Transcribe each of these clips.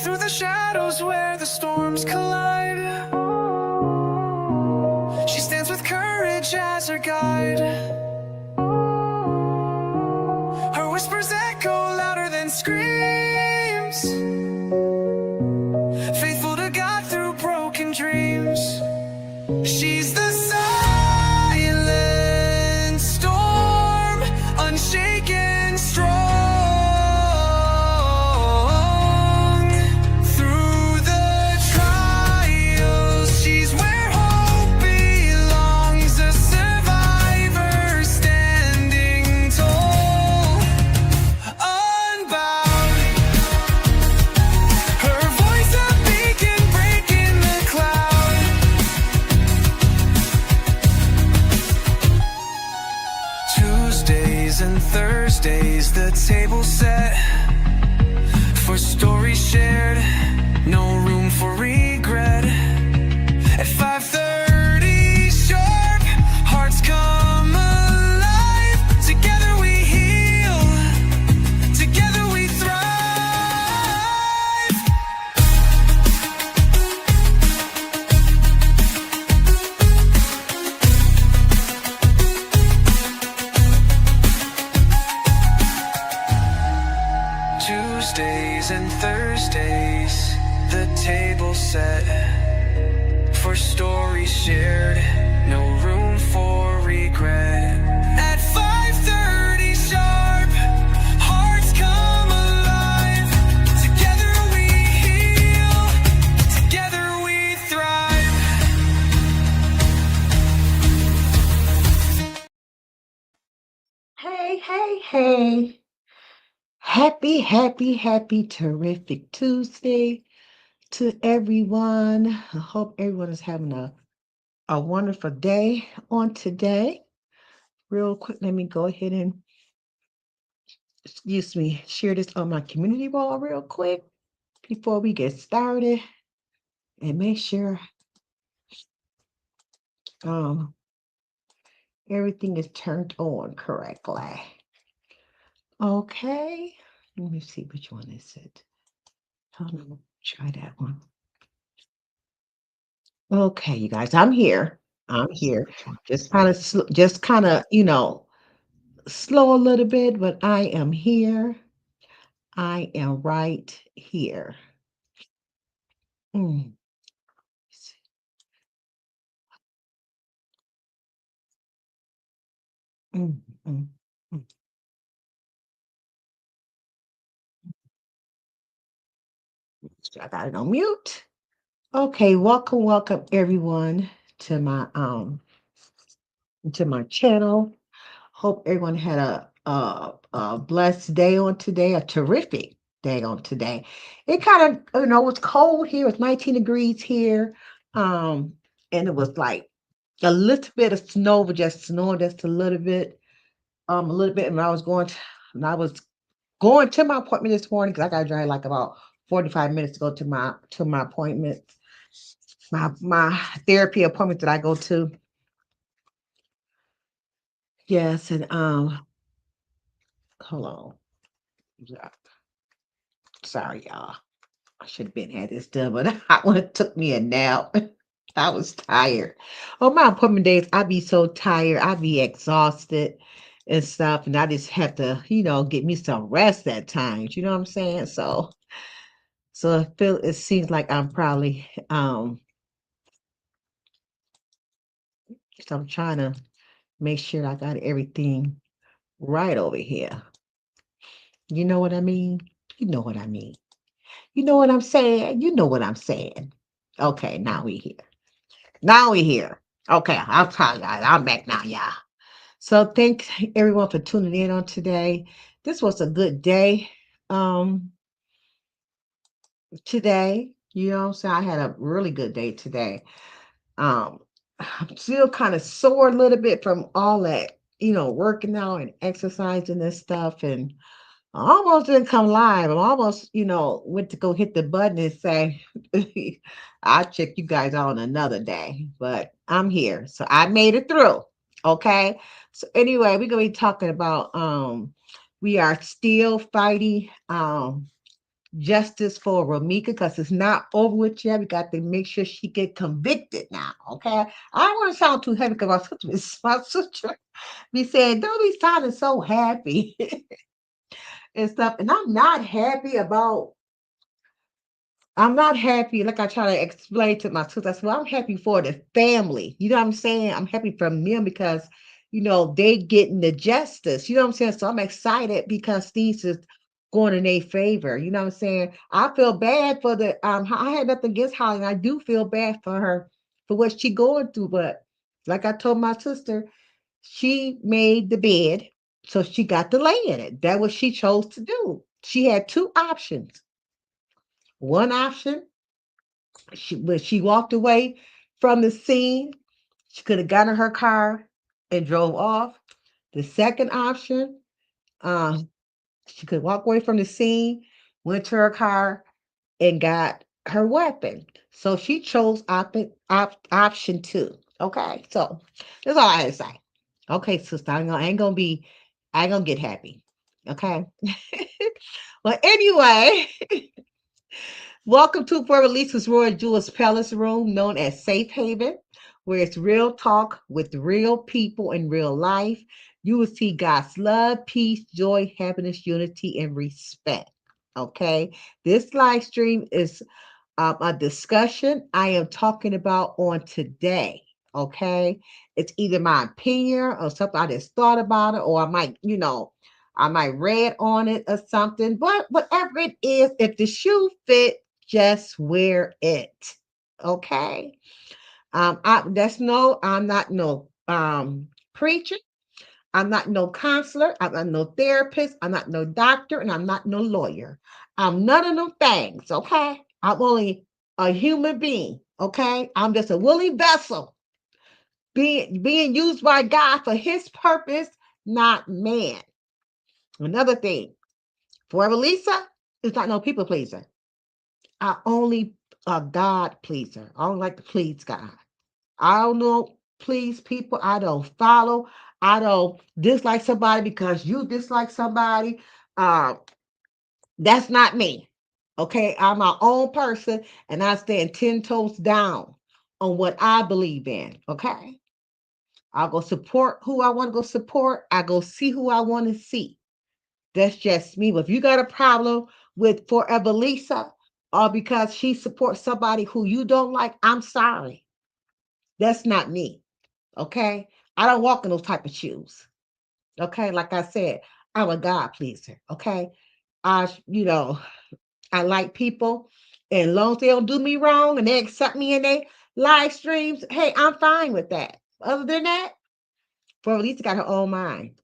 through the shadows where the storms collide. She stands with courage as her guide. Her whispers echo louder than screams, faithful to God through broken dreams. She's the silent storm, unshaken, strong. Through the trials, she's where hope belongs, a survivor standing tall, unbound. Her voice a beacon breaking the cloud. Tuesdays and Thursdays, the table set for stories shared, no room for regret. At 5:30 sharp, hearts come alive. Together we heal, together we thrive. Tuesdays and Thursdays, the table set for stories shared, no room for regret. At 5:30 sharp, hearts come alive. Together we heal, together we thrive. Hey. Happy, terrific Tuesday to everyone. I hope everyone is having a wonderful day on today. Real quick, let me go ahead and, share this on my community wall real quick before we get started and make sure everything is turned on correctly. Okay, let me see which one is it. Hold on, try that one. Okay, you guys, I'm here. Just kind of, slow a little bit, but I am here. I am right here. Mm. Mm, mm, mm. I got it on mute. Okay, welcome everyone to my channel. Hope everyone had a blessed day on today, a terrific day on today. It kind of, was cold here. It's 19 degrees here. And it was like a little bit of snow, but just snowing just a little bit. And I was going to my appointment this morning because I got to drive like about 45 minutes to go to my appointment, my therapy appointment that I go to. Yes, and hold on. Sorry, y'all. I should have been had this done, but I want it took me a nap. I was tired. On my appointment days, I be so tired. I be exhausted and stuff, and I just have to, get me some rest at times. You know what I'm saying? So it seems like I'm probably so I'm trying to make sure I got everything right over here. You know what I mean? You know what I mean. You know what I'm saying? You know what I'm saying. Okay, now we here. Okay, I'll tell y'all. I'm back now, y'all. So thanks everyone for tuning in on today. This was a good day. Today, you know what I'm saying? I had a really good day today. I'm still kind of sore a little bit from all that, working out and exercising and stuff. And I almost didn't come live. I almost, went to go hit the button and say, I'll check you guys out on another day. But I'm here. So I made it through. Okay. So anyway, we're gonna be talking about we are still fighting justice for Ромika because it's not over with yet. We got to make sure she get convicted now. Okay. I don't want to sound too heavy because my sister be saying, don't be sounding so happy and stuff. And I'm not happy, like I try to explain to my sister. I said, well, I'm happy for the family. You know what I'm saying? I'm happy for them because, they getting the justice. You know what I'm saying? So I'm excited because these is going in their favor. You know what I'm saying? I feel bad for I had nothing against Holly, and I do feel bad for her for what she going through. But like I told my sister, she made the bed, so she got to lay in it. That what she chose to do. She had two options. One option, when she walked away from the scene, she could have gotten in her car and drove off. The second option, uh, she could walk away from the scene, went to her car, and got her weapon. So she chose option two. Okay, so that's all I had to say. Okay, sister, I ain't gonna get happy. Okay. Well, anyway, welcome to Puerto Lisa's Royal Jewels Palace Room, known as Safe Haven, where it's real talk with real people in real life. You will see God's love, peace, joy, happiness, unity, and respect. Okay, this live stream is a discussion I am talking about on today. Okay, it's either my opinion or something I just thought about it, or I might read on it or something. But whatever it is, if the shoe fit, just wear it. Okay. I'm not no preacher. I'm not no counselor. I'm not no therapist. I'm not no doctor, and I'm not no lawyer. I'm none of them things. Okay. I'm only a human being. Okay. I'm just a willing vessel being used by God for his purpose, not man. Another thing, Forever Lisa is not no people pleaser. I only a God pleaser. I don't like to please God. I don't know, please people. I don't follow. I don't dislike somebody because you dislike somebody. Uh, that's not me. Okay, I'm my own person, and I stand 10 toes down on what I believe in. Okay, I'll go support who I want to go support. I go see who I want to see. That's just me. But if you got a problem with Forever Lisa, or because she supports somebody who you don't like, I'm sorry. That's not me. Okay. I don't walk in those type of shoes. Okay. Like I said, I'm a God pleaser. Okay. I like people. And as long as they don't do me wrong and they accept me in their live streams, hey, I'm fine with that. Other than that, Forever Lisa got her own mind.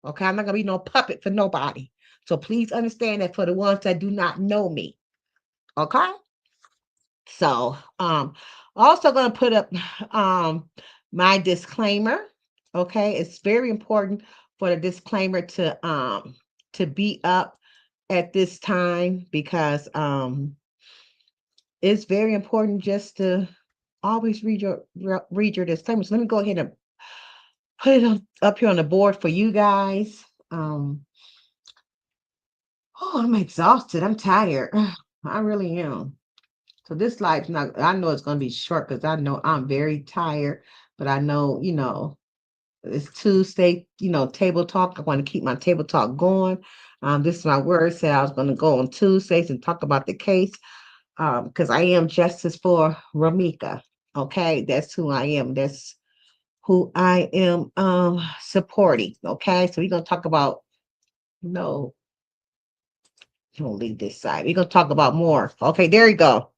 Okay, I'm not gonna be no puppet for nobody. So please understand that for the ones that do not know me. Okay. So also gonna put up my disclaimer. Okay, it's very important for the disclaimer to be up at this time because it's very important just to always read your disclaimer. So let me go ahead and put it up here on the board for you guys. Oh, I'm exhausted. I'm tired. I really am. So this life's not, I know it's going to be short because I know I'm very tired, but I know, it's Tuesday, table talk. I want to keep my table talk going. This is my word. Said I was going to go on Tuesdays and talk about the case because I am justice for Ромika. Okay, that's who I am. That's who I am supporting. Okay, so we're going to talk about, no, don't leave this side. We're going to talk about more. Okay, there you go.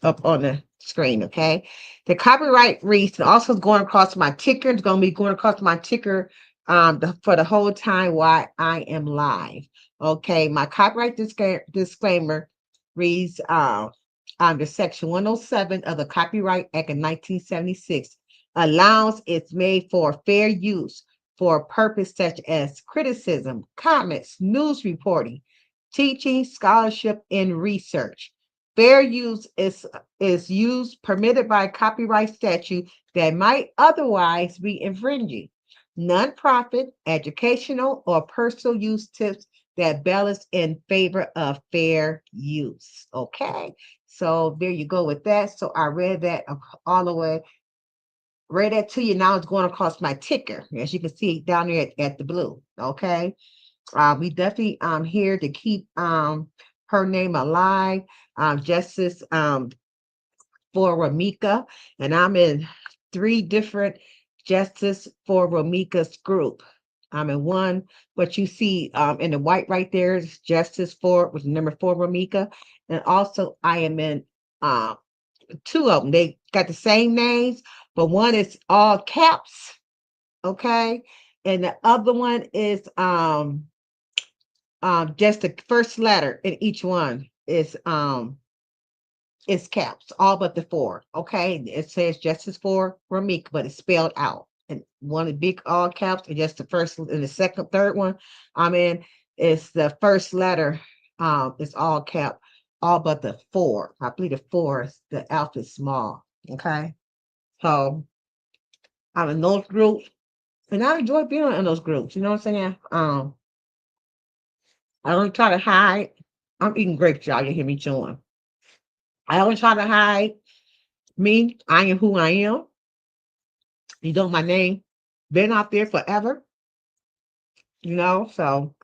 Up on the screen, okay? The copyright reads also going across my ticker. It's going to be going across my ticker for the whole time while I am live. Okay, my copyright disclaimer reads under Section 107 of the Copyright Act of 1976 allows it's made for fair use for a purpose such as criticism, comments, news reporting, teaching, scholarship, and research. Fair use is use permitted by copyright statute that might otherwise be infringing. Nonprofit, educational, or personal use tips that balance in favor of fair use. Okay, so there you go with that. So I read that all the way, read that to you. Now it's going across my ticker, as you can see down there at the blue. Okay, we definitely here to keep her name alive. Justice for 𝘠𝑦𝘐, and I'm in 3 different Justice for 𝘠𝑦𝘐's group. I'm in one, what you see in the white right there is Justice for, with number 4 𝘠𝑦𝘐, and also I am in 2 of them. They got the same names, but one is all caps, okay, and the other one is just the first letter in each one is caps, all but the 4. Okay, it says Justice for 𝘠𝑦𝘐, but it's spelled out. And one of the big all caps, and just the first and the second, third one I'm in is the first letter. It's all cap, all but the 4. I believe the 4 is the alpha is small. Okay, so I'm in those groups, and I enjoy being in those groups. You know what I'm saying? I don't try to hide. I'm eating grapes, y'all. You hear me chewing. I don't try to hide me. I am who I am. You know my name. Been out there forever. You know, so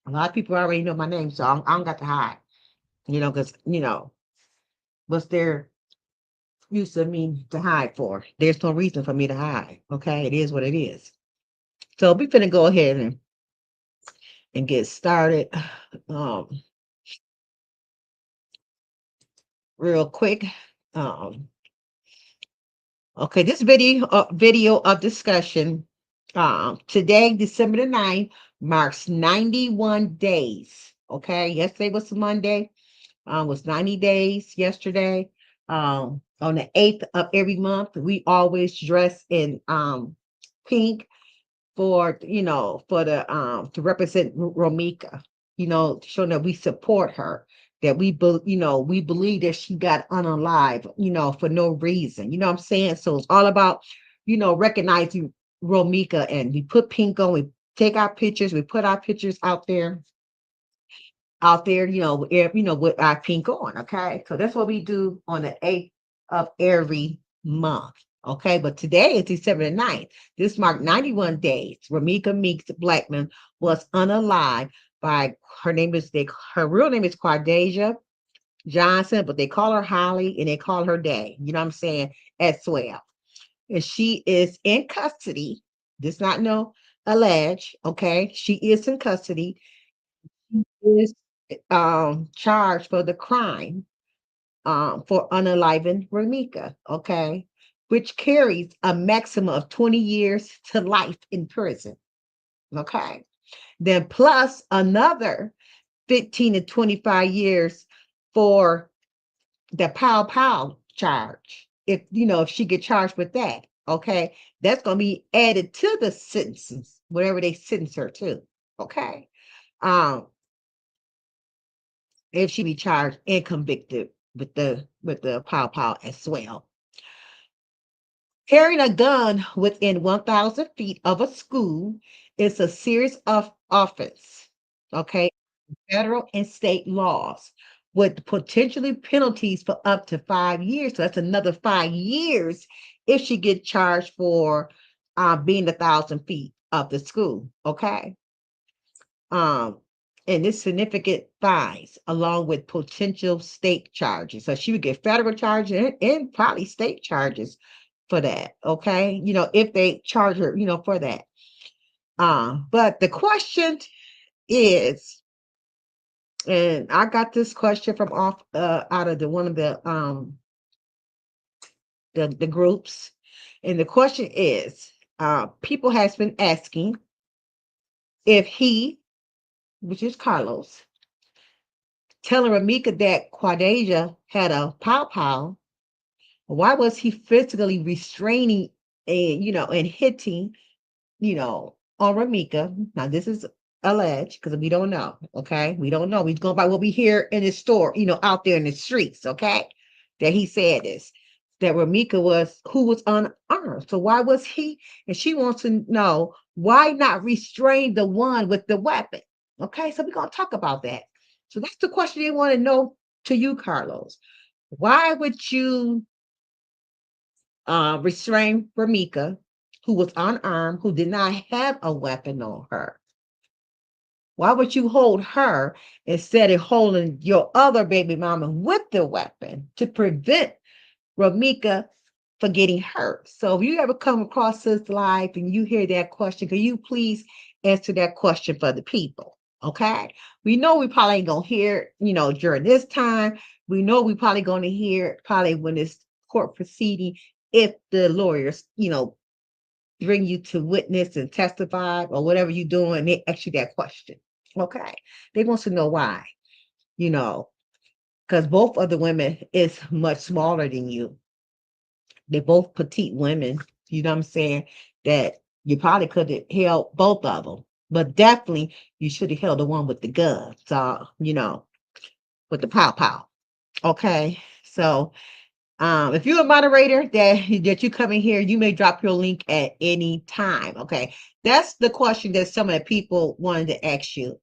a lot of people already know my name, so I don't got to hide. You know, because what's there use of me to hide for? There's no reason for me to hide. Okay, it is what it is. So we finna go ahead and get started. Real quick. Okay, this video of discussion today, December the 9th, marks 91 days. Okay, yesterday was Monday, was 90 days yesterday. On the 8th of every month, we always dress in pink for the to represent 𝘠𝘠𝘐, showing that we support her, that we believe that she got unalive, for no reason. You know what I'm saying? So it's all about, recognizing 𝘠𝘠𝘐, and we put pink on, we take our pictures, we put our pictures out there, with our pink on. Okay. So that's what we do on the 8th of every month. Okay, but today is December the 9th. This marked 91 days. 𝘠𝘠𝘐 Meeks Blackman was unalive by her real name is 𝘠𝘠𝘢 Johnson, but they call her Holly and they call her Day. You know what I'm saying? As well. And she is in custody. Does not know alleged. Okay, she is in custody. She is charged for the crime for unaliving 𝘠𝘠𝘐. Okay, which carries a maximum of 20 years to life in prison. Okay, then plus another 15 to 25 years for the pow charge. If she get charged with that, okay, that's going to be added to the sentences, whatever they sentence her to. Okay, if she be charged and convicted with the pow as well. Carrying a gun within 1,000 feet of a school is a serious offense, okay? Federal and state laws with potentially penalties for up to 5 years. So that's another 5 years if she gets charged for being 1,000 feet of the school, okay? And this significant fines along with potential state charges. So she would get federal charges and probably state charges for that, okay? If they charge her, for that. But the question is, and I got this question from out of one of the groups, and the question is, people has been asking if he, which is Carlos, telling 𝘠𝘠𝘐 that 𝘠𝘠𝘢 had a pow, why was he physically restraining and hitting, on 𝘠𝘠𝘐? Now this is alleged because we don't know. Okay, we don't know. We go by what we hear in the store, out there in the streets. Okay, that he said this. that 𝘠𝘰𝘭𝘢 who was unarmed. So why was he? And she wants to know, why not restrain the one with the weapon? Okay, so we're going to talk about that. So that's the question they want to know to you, Carlos. Why would you restrain 𝘠𝘰𝘭𝘢, who was unarmed, who did not have a weapon on her? Why would you hold her instead of holding your other baby mama with the weapon to prevent 𝘠𝘰𝘭𝘢 for getting hurt? So if you ever come across this live and you hear that question, can you please answer that question for the people? Okay. We know we probably ain't gonna hear it, during this time. We know we probably gonna hear it probably when it's court proceeding, if the lawyers, bring you to witness and testify or whatever you're doing, they ask you that question. Okay. They want to know why, because both of the women is much smaller than you. They're both petite women, you know what I'm saying, that you probably could have held both of them, but definitely you should have held the one with the gun. So, with the pow. Okay. So if you're a moderator that you come in here, you may drop your link at any time. Okay. That's the question that some of the people wanted to ask you.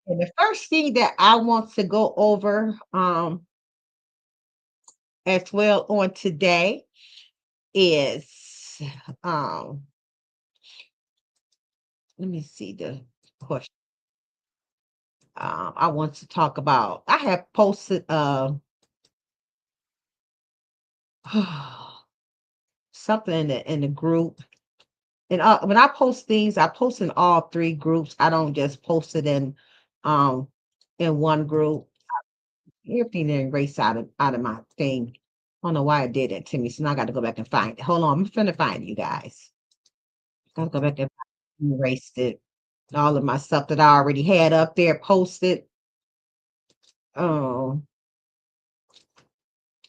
And the first thing that I want to go over as well on today is let me see the question. I want to talk about, I have posted something in the group. And when I post things, I post in all three groups. I don't just post it in one group. Everything erased out of my thing. I don't know why it did that to me. So now I got to go back and find it. Hold on, I'm finna find you guys. Gotta go back and erase it. All of my stuff that I already had up there posted. Oh,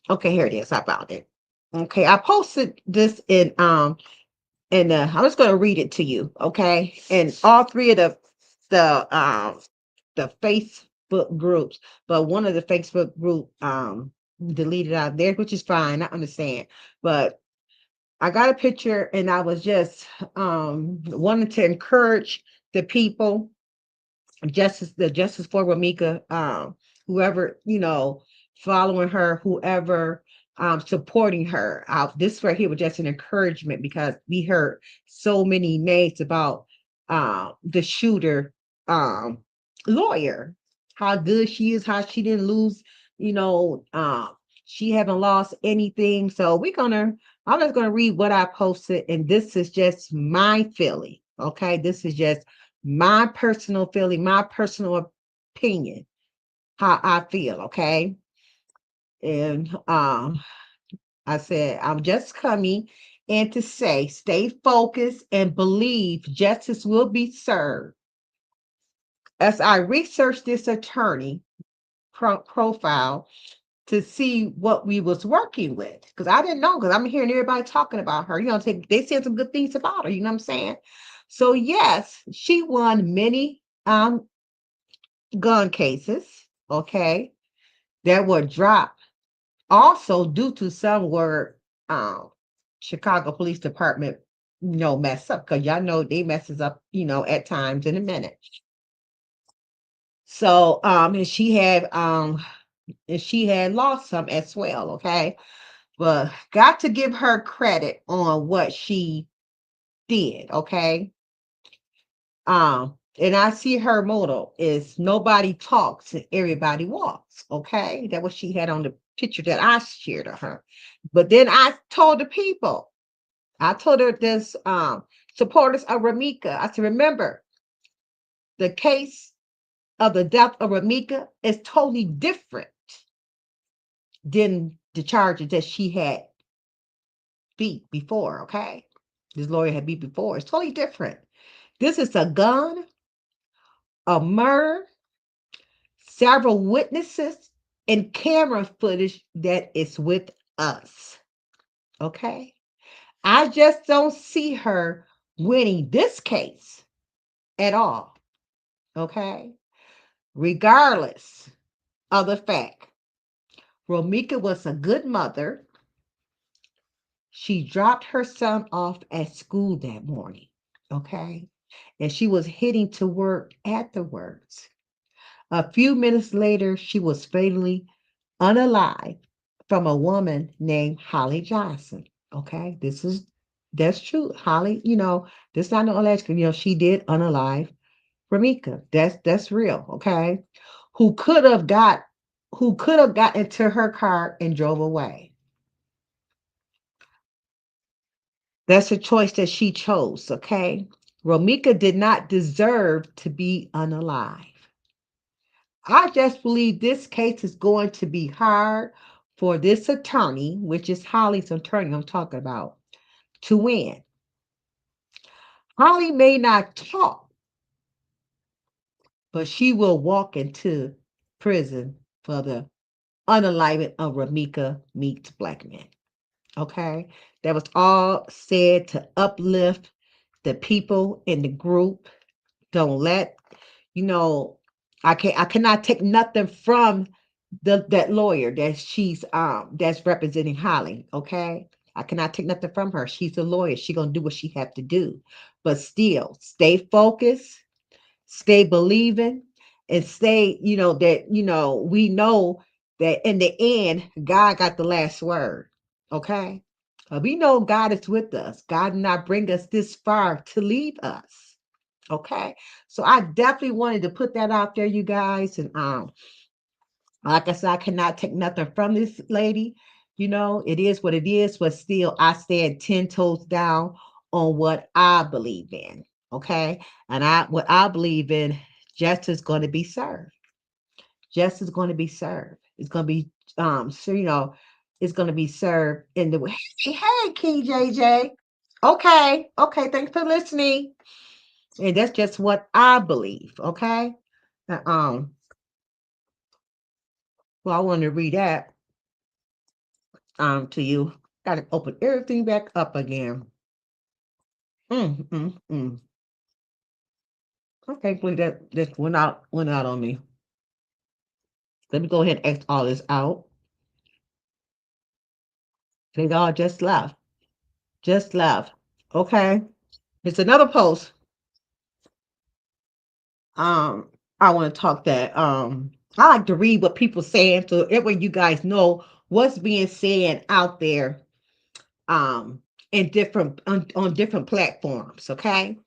okay, here it is. I found it. Okay, I posted this and I'm just going to read it to you, okay? And all three of the Facebook groups, but one of the Facebook group deleted out there, which is fine. I understand, but I got a picture, and I was just wanting to encourage the people, the justice for 𝘠𝘰𝘭𝘢, whoever following her, whoever supporting her. This right here was just an encouragement, because we heard so many names about the shooter lawyer, how good she is, how she didn't lose, she haven't lost anything. So I'm just gonna read what I posted, and this is just my feeling. Okay, this is just my personal feeling, my personal opinion, how I feel. Okay, and I said, I'm just coming in to say, stay focused and believe justice will be served. As I researched this attorney profile to see what we was working with, because I didn't know, because I'm hearing everybody talking about her. They said some good things about her. You know what I'm saying? So yes, she won many gun cases, okay, that were dropped. Also, due to some were Chicago Police Department, mess up, because y'all know they messes up, at times in a minute. So and she had lost some as well, okay. But got to give her credit on what she did, okay. And I see her motto is nobody talks and everybody walks, okay. That was she had on the picture that I shared of her. But then I told the people, I told her this supporters of 𝘠𝘰𝘭𝘢, I said, remember, the case of the death of 𝘠𝘰𝘭𝘢 is totally different than the charges that she had beat before, okay? This lawyer had beat before. It's totally different. This is a gun, a murder, several witnesses, and camera footage that is with us, okay? I just don't see her winning this case at all, okay? Regardless of the fact, 𝘠𝘰𝘭𝘢 was a good mother. She dropped her son off at school that morning, okay? And she was heading to work afterwards. A few minutes later, she was fatally unalive from a woman named Holly Johnson. Okay, that's true. Holly, this not no alleged, she did unalive Ramika. That's real. Okay, who could have got into her car and drove away. That's a choice that she chose. Okay, Ramika did not deserve to be unalive. I just believe this case is going to be hard for this attorney, which is Holly's attorney I'm talking about, to win. Holly may not talk, but she will walk into prison for the unaliving of Ramika meets black men. Okay? That was all said to uplift the people in the group. Don't let, I cannot take nothing from that lawyer that's representing Holly. Okay, I cannot take nothing from her. She's a lawyer. She's gonna do what she have to do, but still stay focused, stay believing, and stay. We know that in the end, God got the last word. Okay, we know God is with us. God did not bring us this far to leave us. Okay, so I definitely wanted to put that out there, you guys, and like I said, I cannot take nothing from this lady. It is what it is, but still, I stand 10 toes down on what I believe in. Okay. And what I believe in, justice is going to be served. Justice is going to be served. It's going to be, so, it's going to be served in the way. Hey, King JJ. Okay. Okay. Thanks for listening. And that's just what I believe. Okay. Uh, Um, well, I want to read that to you. Got to open everything back up again. Mm, mm, mm. I can't believe that this went out on me. Let me go ahead and X all this out. They all just left. Just left. Okay. It's another post. Um, I want to talk that. I like to read what people saying so that way you guys know what's being said out there. In different on different platforms. Okay.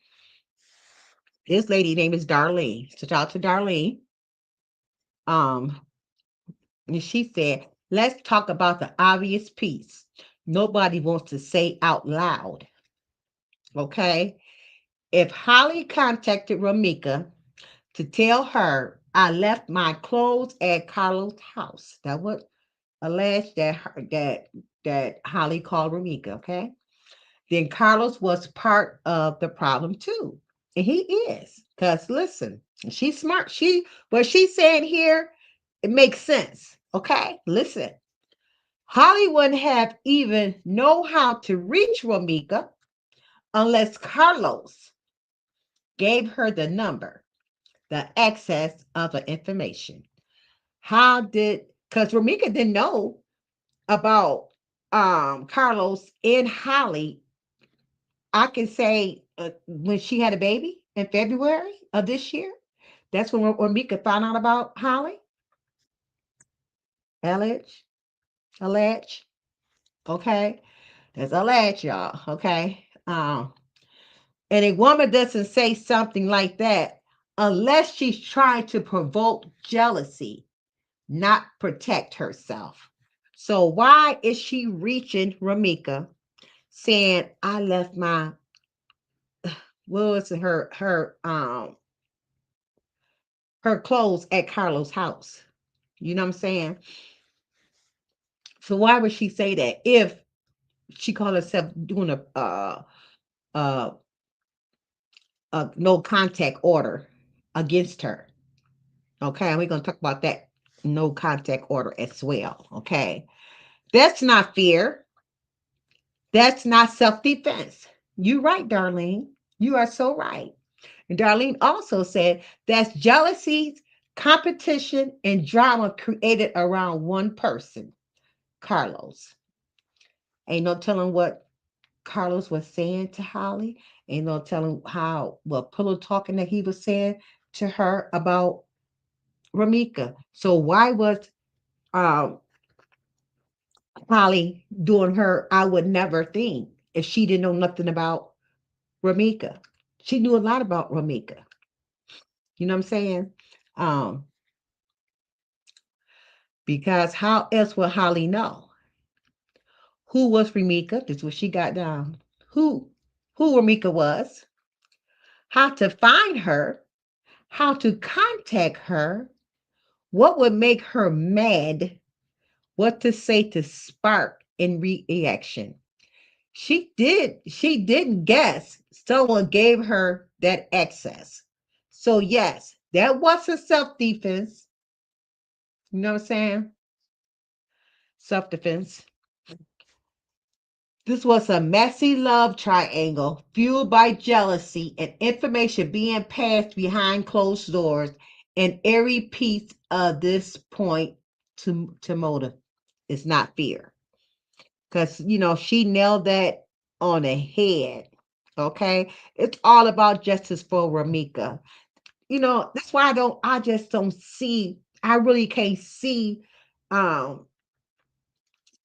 This lady name is Darlene. So shout out to Darlene. Um, and she said, let's talk about the obvious piece. Nobody wants to say out loud. Okay. If Holly contacted Ramika to tell her I left my clothes at Carlos' house, that would allege that Holly called Ramika, okay? Then Carlos was part of the problem too. And he is. Because listen, she's smart. What she's saying here, it makes sense. Okay, listen. Holly wouldn't have even know how to reach Ramika unless Carlos gave her the number, the access of the information. Because Ramika didn't know about Carlos and Holly. I can say when she had a baby in February of this year, that's when Ramika found out about Holly. Allege, allege. Okay, that's allege, y'all. Okay, and a woman doesn't say something like that unless she's trying to provoke jealousy, not protect herself. So why is she reaching Ramika, saying, "I left my what was it, her clothes at Carlos' house?" You know what I'm saying? So why would she say that if she called herself doing uh, a no contact order against her? Okay, and we're gonna talk about that no contact order as well. Okay, that's not fear. That's not self-defense. You're right, Darlene. You are so right. And Darlene also said that's jealousy, competition, and drama created around one person, Carlos. Ain't no telling what Carlos was saying to Holly. Ain't no telling what pillow talking that he was saying to her about Ramika. So why was um Holly doing her I would never think if she didn't know nothing about Ramika? She knew a lot about Ramika. You know what I'm saying? Um, because how else would Holly know? Who was Ramika? This is what she got down. Who Ramika was, how to find her, how to contact her, what would make her mad, what to say to spark in reaction. She didn't guess someone gave her that access. So yes, that was a self-defense. You know what I'm saying? Self-defense. This was a messy love triangle fueled by jealousy and information being passed behind closed doors. And every piece of this point to motive is not fear. Because, she nailed that on the head. Okay. It's all about justice for Ramika. That's why I just don't see, I really can't see um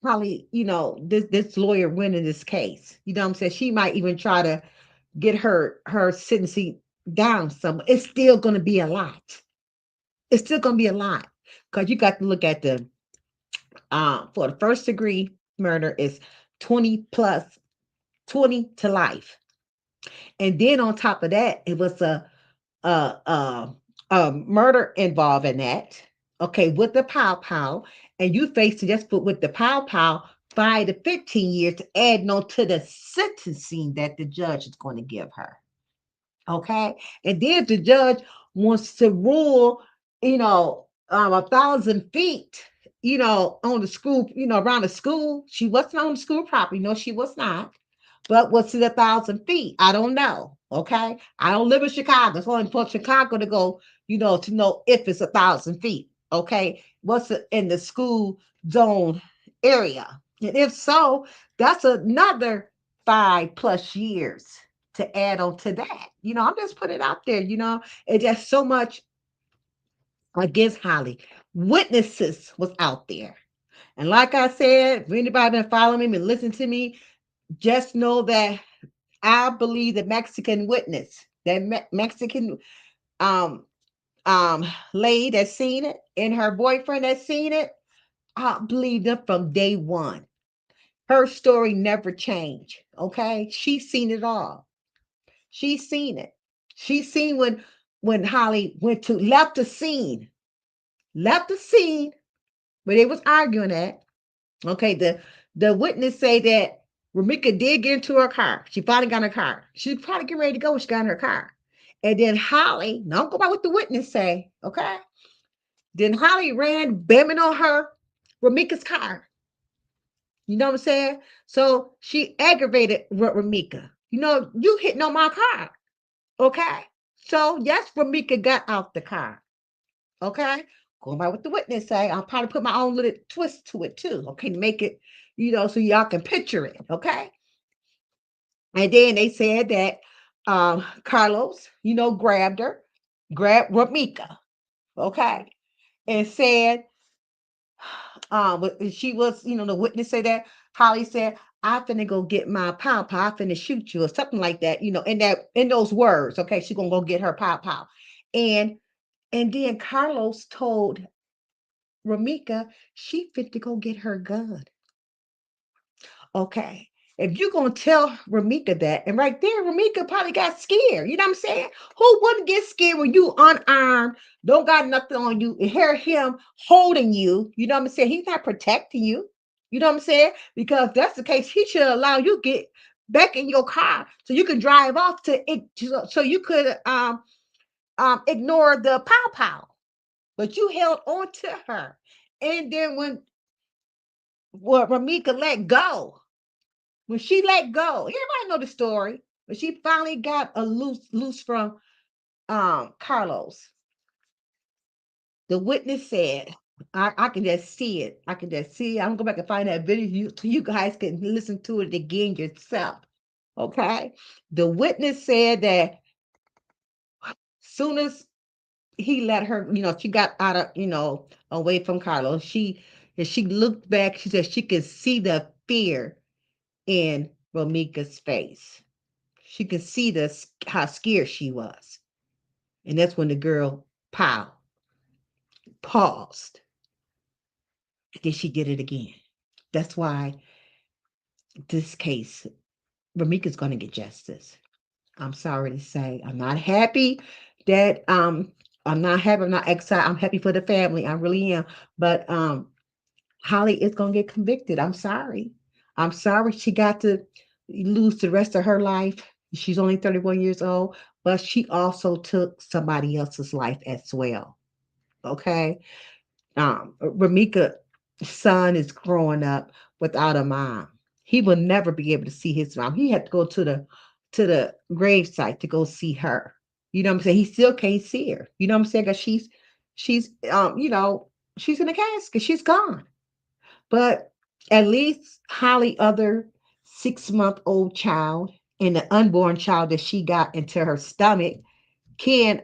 probably, this lawyer winning this case. You know what I'm saying? She might even try to get her sentencing down some. It's still gonna be a lot. It's still gonna be a lot. Because you got to look at the for the first degree murder is 20 plus 20 to life. And then on top of that, it was a, a, a murder involved in that. Okay, with the pow, and you face it just with the pow, 5 to 15 years to add on to the sentencing that the judge is going to give her. Okay, and then if the judge wants to rule, 1,000 feet, on the school, around the school. She wasn't on the school property. No, she was not. But what's it 1,000 feet? I don't know. Okay. I don't live in Chicago. It's only for Chicago to go, to know if it's 1,000 feet. Okay. What's it in the school zone area? And if so, that's another 5 plus years to add on to that. I'm just putting it out there, it's just so much against Holly. Witnesses was out there. And like I said, if anybody been following me, been listening to me, just know that I believe the Mexican witness, that Mexican um lady that seen it and her boyfriend that seen it, I believe them from day one. Her story never changed. Okay. She's seen it all. She's seen it. She's seen when Holly left the scene where they was arguing at. Okay, the witness say that Ramika did get into her car. She finally got in her car. She was probably getting ready to go when she got in her car. And then Holly, now don't go by what the witness say, okay? Then Holly ran, bamming on her, Ramika's car. You know what I'm saying? So she aggravated Ramika. You hitting on my car, okay? So yes, Ramika got out the car, okay? Going by what the witness say, I'll probably put my own little twist to it too, okay, to make it, so y'all can picture it, okay? And then they said that Carlos, grabbed Ramika, okay, and said, she was, the witness said that Holly said, I finna go get my pow, I finna shoot you, or something like that, in those words, okay, she gonna go get her pow. And then Carlos told Ramika she fit to go get her gun. Okay. If you're going to tell Ramika that, and right there, Ramika probably got scared. You know what I'm saying? Who wouldn't get scared when you unarmed, don't got nothing on you, and hear him holding you? You know what I'm saying? He's not protecting you. You know what I'm saying? Because if that's the case, he should allow you get back in your car so you can drive off to it, so you could ignore the pow. But you held on to her. And then when Ramika let go, when she let go, everybody know the story. When she finally got a loose from Carlos, the witness said, I can just see it. I can just see it. I'm gonna go back and find that video so you guys can listen to it again yourself. Okay. The witness said that soon as he let her, she got out of, away from Carlos, as she looked back, she said she could see the fear in Ramika's face. She could see how scared she was. And that's when the girl paused. Then she did it again. That's why this case, Ramika's going to get justice. I'm sorry to say, I'm not happy that I'm not happy. I'm not excited. I'm happy for the family. I really am. But Holly is going to get convicted. I'm sorry. I'm sorry she got to lose the rest of her life. She's only 31 years old, but she also took somebody else's life as well. Okay. Ramika's son is growing up without a mom. He will never be able to see his mom. He had to go to the grave site to go see her. You know what I'm saying? He still can't see her. You know what I'm saying? Because she's in a casket. She's gone. But at least Holly, other 6-month-old child and the unborn child that she got into her stomach can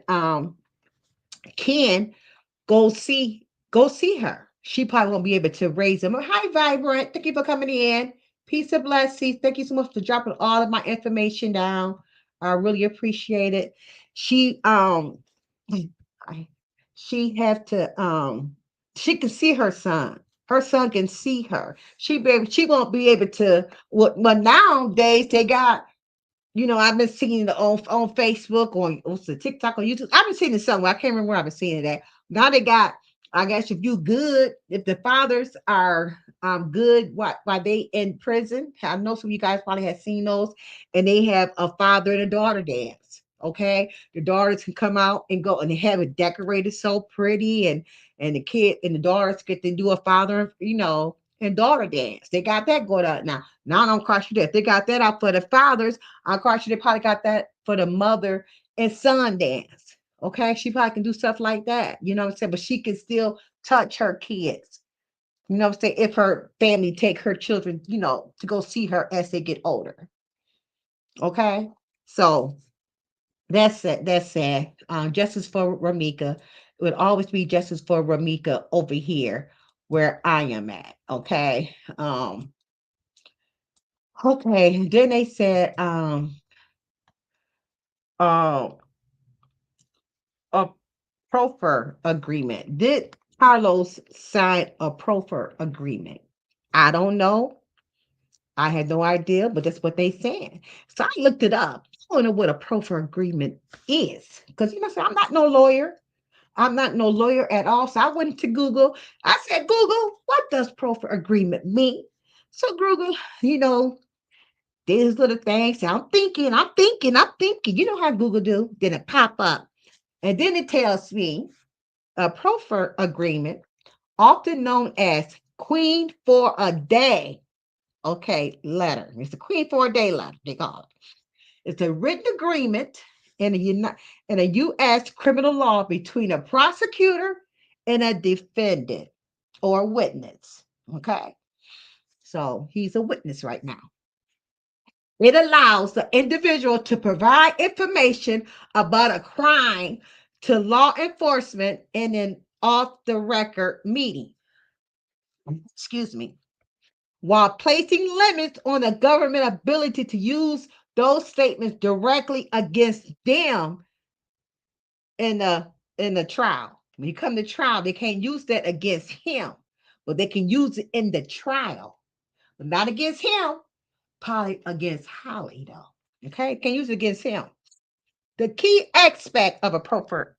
go see her. She probably won't be able to raise them. Hi, Vibrant. Thank you for coming in. Peace and blessings. Thank you so much for dropping all of my information down. I really appreciate it. She she have to she can see her son. Her son can see her. She won't be able to. Well, nowadays they got, I've been seeing it on Facebook, on what's the TikTok, on YouTube. I've been seeing it somewhere. I can't remember where I've been seeing it at. Now they got, I guess, if the fathers are good, while they in prison. I know some of you guys probably have seen those, and they have a father and a daughter dance. Okay, the daughters can come out and go, and they have it decorated so pretty, and the kid and the daughters get to do a father, and daughter dance. They got that going on now. Now I don't cross you that. They got that out for the fathers. I'm quite sure they probably got that for the mother and son dance. Okay, she probably can do stuff like that. You know what I'm saying? But she can still touch her kids. You know what I'm saying? If her family take her children, to go see her as they get older. Okay, so that's it. That's sad. Justice for Ramika. It would always be justice for Ramika over here where I am at. Okay. Okay. Then they said uh, a proffer agreement. Did Carlos sign a proffer agreement? I don't know. I had no idea, but that's what they said. So I looked it up. I don't know what a proffer agreement is. Because I'm not no lawyer. I'm not no lawyer at all. So I went to Google. I said, Google, what does proffer agreement mean? So Google, these little things. So I'm thinking. You know how Google do? Then it pop up. And then it tells me a proffer agreement, often known as Queen for a Day, okay, letter. It's the Queen for a Day letter, they call it. It's a written agreement in a U.S. criminal law between a prosecutor and a defendant or witness. Okay. So he's a witness right now. It allows the individual to provide information about a crime to law enforcement in an off the record meeting. Excuse me. While placing limits on the government ability to use those statements directly against them in the trial. When you come to trial, they can't use that against him, but they can use it in the trial, but not against him. Probably against Holly though. Okay, can use it against him. The key aspect of a proffer,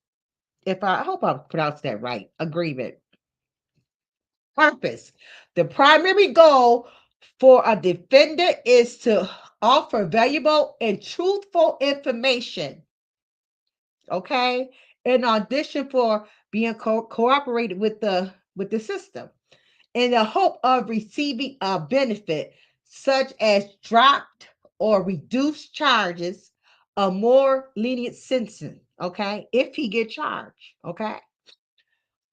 if I hope I pronounced that right, agreement. Purpose. The primary goal for a defendant is to offer valuable and truthful information. Okay, in audition for being cooperated with the system, in the hope of receiving a benefit such as dropped or reduced charges, a more lenient sentencing, okay, if he get charged, okay,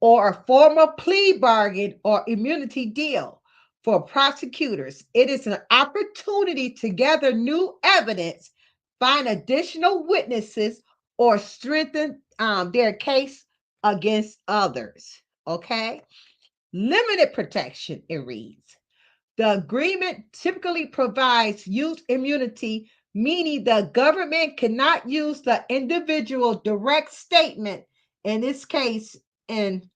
or a formal plea bargain or immunity deal. For prosecutors, it is an opportunity to gather new evidence, find additional witnesses, or strengthen their case against others. Okay? Limited protection, it reads. The agreement typically provides youth immunity, meaning the government cannot use the individual direct statement, in this case, in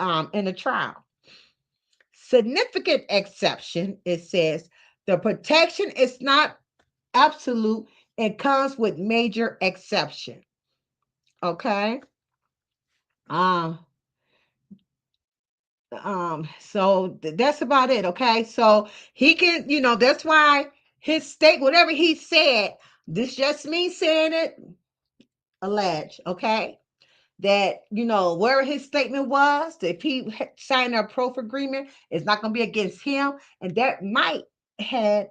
a trial. Significant exception, it says, the protection is not absolute and comes with major exception. Okay. Um, so that's about it. Okay. So he can, that's why his state, whatever he said, this just me saying it, alleged, okay? That, where his statement was, that if he signed a proof agreement, it's not going to be against him. And that might had,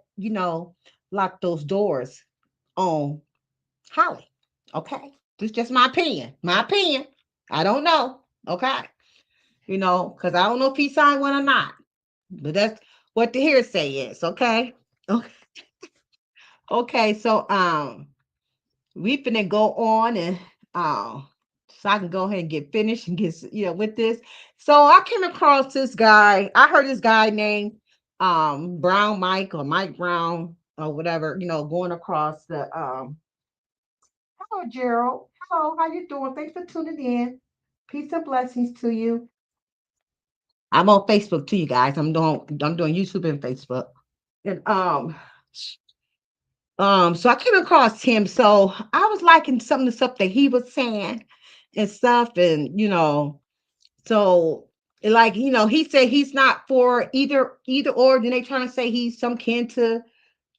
locked those doors on Holly. Okay. This is just my opinion. My opinion. I don't know. Okay. Because I don't know if he signed one or not. But that's what the hearsay is. Okay. Okay. Okay. So we finna go on and so I can go ahead and get finished and get with this. So I came across this guy. I heard this guy named Brown Mike or Mike Brown or whatever, going across the hello Gerald. Hello, how you doing? Thanks for tuning in. Peace and blessings to you. I'm on Facebook too, you guys. I'm doing YouTube and Facebook. And so I came across him. So I was liking some of the stuff that he was saying and stuff, and so like he said he's not for either or. Then they trying to say he's some kin to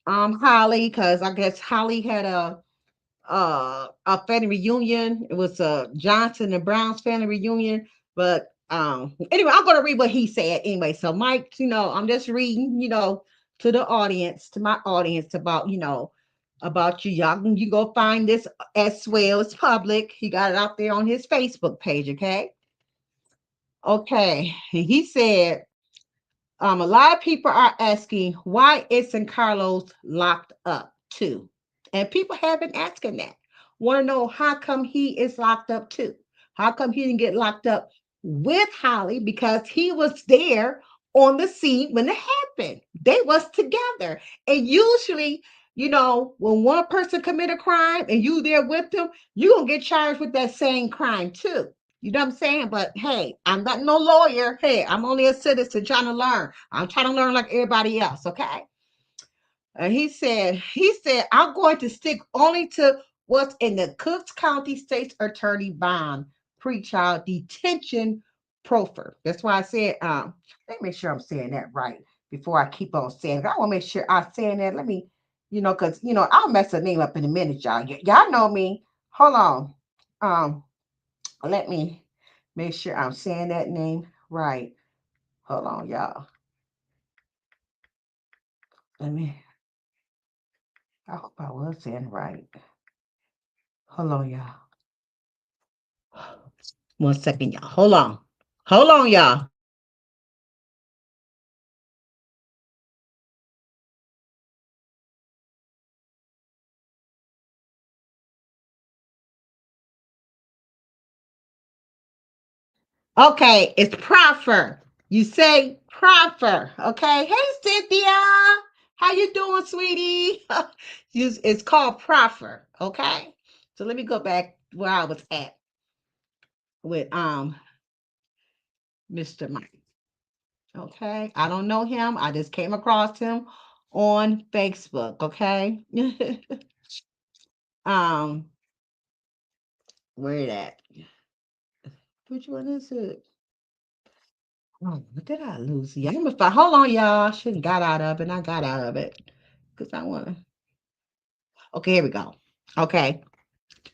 Holly, because I guess Holly had a family reunion. It was Johnson and Brown's family reunion. But anyway, I'm gonna read what he said anyway. So Mike, I'm just reading, to the audience, to my audience about you. Y'all can you go find this as well. It's public. He got it out there on his Facebook page, okay? Okay. He said, a lot of people are asking why isn't Carlos locked up too? And people have been asking that. Want to know how come he is locked up too? How come he didn't get locked up with Holly? Because he was there on the scene when it happened. They was together. And usually, when one person commit a crime and you there with them, you're gonna get charged with that same crime too. You know what I'm saying? But hey, I'm not no lawyer. Hey, I'm only a citizen trying to learn. I'm trying to learn like everybody else, okay? And he said, I'm going to stick only to what's in the Cook County State's Attorney bond pre-trial detention proffer. That's why I said, let me make sure I'm saying that right before I keep on saying it. I want to make sure I'm saying that. Let me, because I'll mess the name up in a minute, y'all. Y'all know me. Hold on. Let me make sure I'm saying that name right. Hold on, y'all. Let me. I hope I was saying it right. Hold on, y'all. 1 second, y'all. Hold on. Hold on, y'all. Okay, it's proffer. You say proffer. Okay. Hey, Cynthia. How you doing, sweetie? It's called proffer. Okay. So let me go back where I was at with Mr. Mike. Okay. I don't know him. I just came across him on Facebook. Okay. um, where it at? Which one is it? Oh, what did I lose? Yeah, I'm gonna hold on, y'all. I shouldn't got out of it. I got out of it because I want to. Okay, here we go. Okay,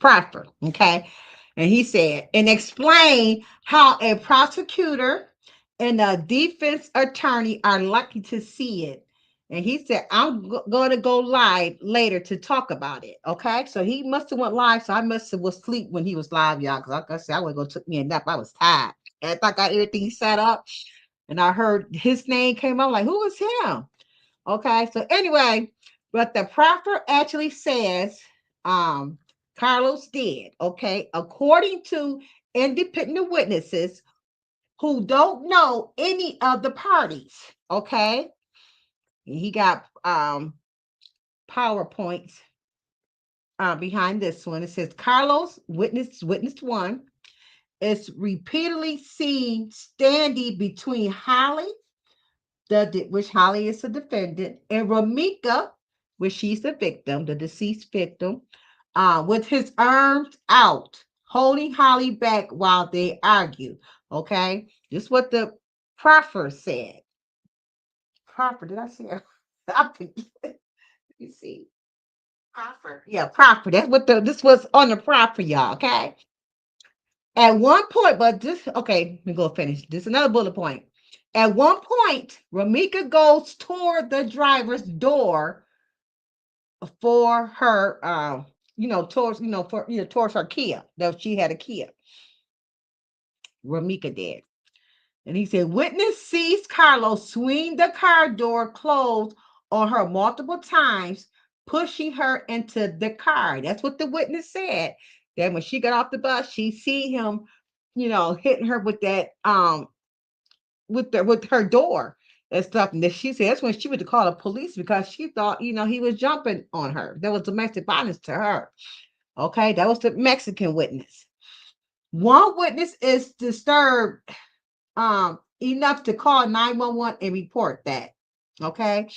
proper. Okay, and he said, and explain how a prosecutor and a defense attorney are likely to see it. And he said, I'm going to go live later to talk about it. Okay, so he must have went live. So I must have was asleep when he was live, y'all. Because like I said, I would go took me a nap. I was tired. After I got everything set up and I heard his name came up, like, who is him? Okay, so anyway, but the prophet actually says Carlos did, okay, according to independent witnesses who don't know any of the parties, okay. He got PowerPoints behind this one. It says Carlos, witness one, is repeatedly seen standing between Holly, which Holly is the defendant, and Ramika, which she's the victim, the deceased victim, with his arms out, holding Holly back while they argue. Okay, this is what the proffer said. Proffer, did I say it? Let me see. Proffer. Yeah, proffer. That's what this was on the proffer, y'all. Okay. At one point, but this, okay, let me go finish. This is another bullet point. At one point, Ramika goes toward the driver's door for her, towards her Kia. That she had a Kia. Ramika did. And he said, witness sees Carlos swing the car door closed on her multiple times, pushing her into the car. That's what the witness said. That when she got off the bus, she see him, hitting her with that, with her door and stuff. And she said that's when she went to call the police because she thought, he was jumping on her. There was domestic violence to her. Okay, that was the Mexican witness. One witness is disturbed enough to call 911 and report that. Okay.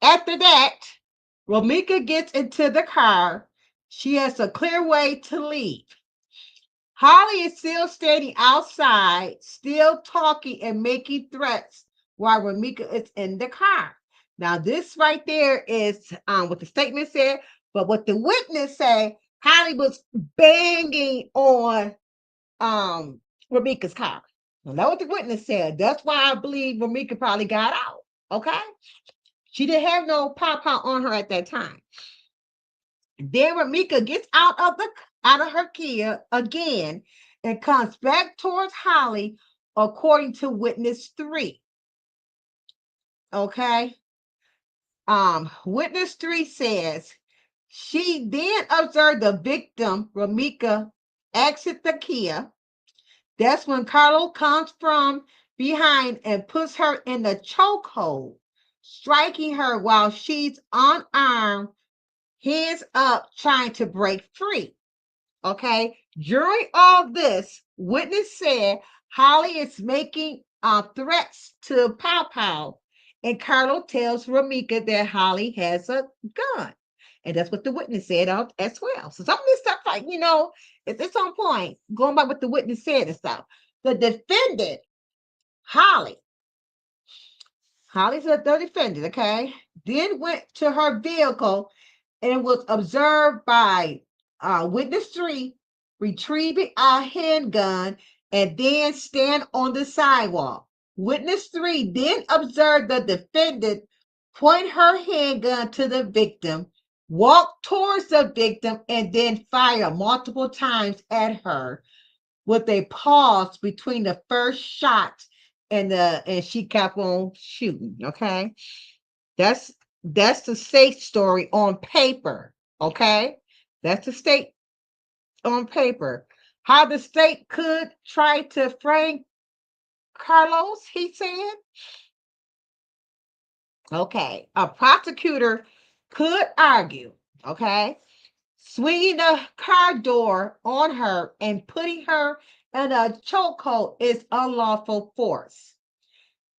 After that, Ramika gets into the car. She has a clear way to leave. Holly is still standing outside, still talking and making threats while Ramika is in the car. Now, this right there is what the statement said, but what the witness said, Holly was banging on Ramika's car. Well, that's what the witness said. That's why I believe Ramika probably got out. Okay. She didn't have no pop-out on her at that time. Then Ramika gets out of her Kia again and comes back towards Holly, according to witness 3. Okay. Witness 3 says she then observed the victim, Ramika, exit the Kia. That's when Carlos comes from behind and puts her in the chokehold, striking her while she's unarmed, hands up, trying to break free. Okay. During all this, witness said Holly is making threats to Pow Pow, and Carlos tells Ramika that Holly has a gun. And that's what the witness said as well. So some of this stuff, like, it's on point, going by what the witness said and stuff. The defendant, Holly's the defendant, okay, then went to her vehicle and was observed by witness 3 retrieving a handgun and then stand on the sidewalk. Witness 3 then observed the defendant point her handgun to the victim, walk towards the victim, and then fire multiple times at her with a pause between the first shot and she kept on shooting. Okay. That's the state story on paper. Okay. That's the state on paper. How the state could try to frame Carlos, he said. Okay. A prosecutor could argue, okay, swinging the car door on her and putting her in a chokehold is unlawful force.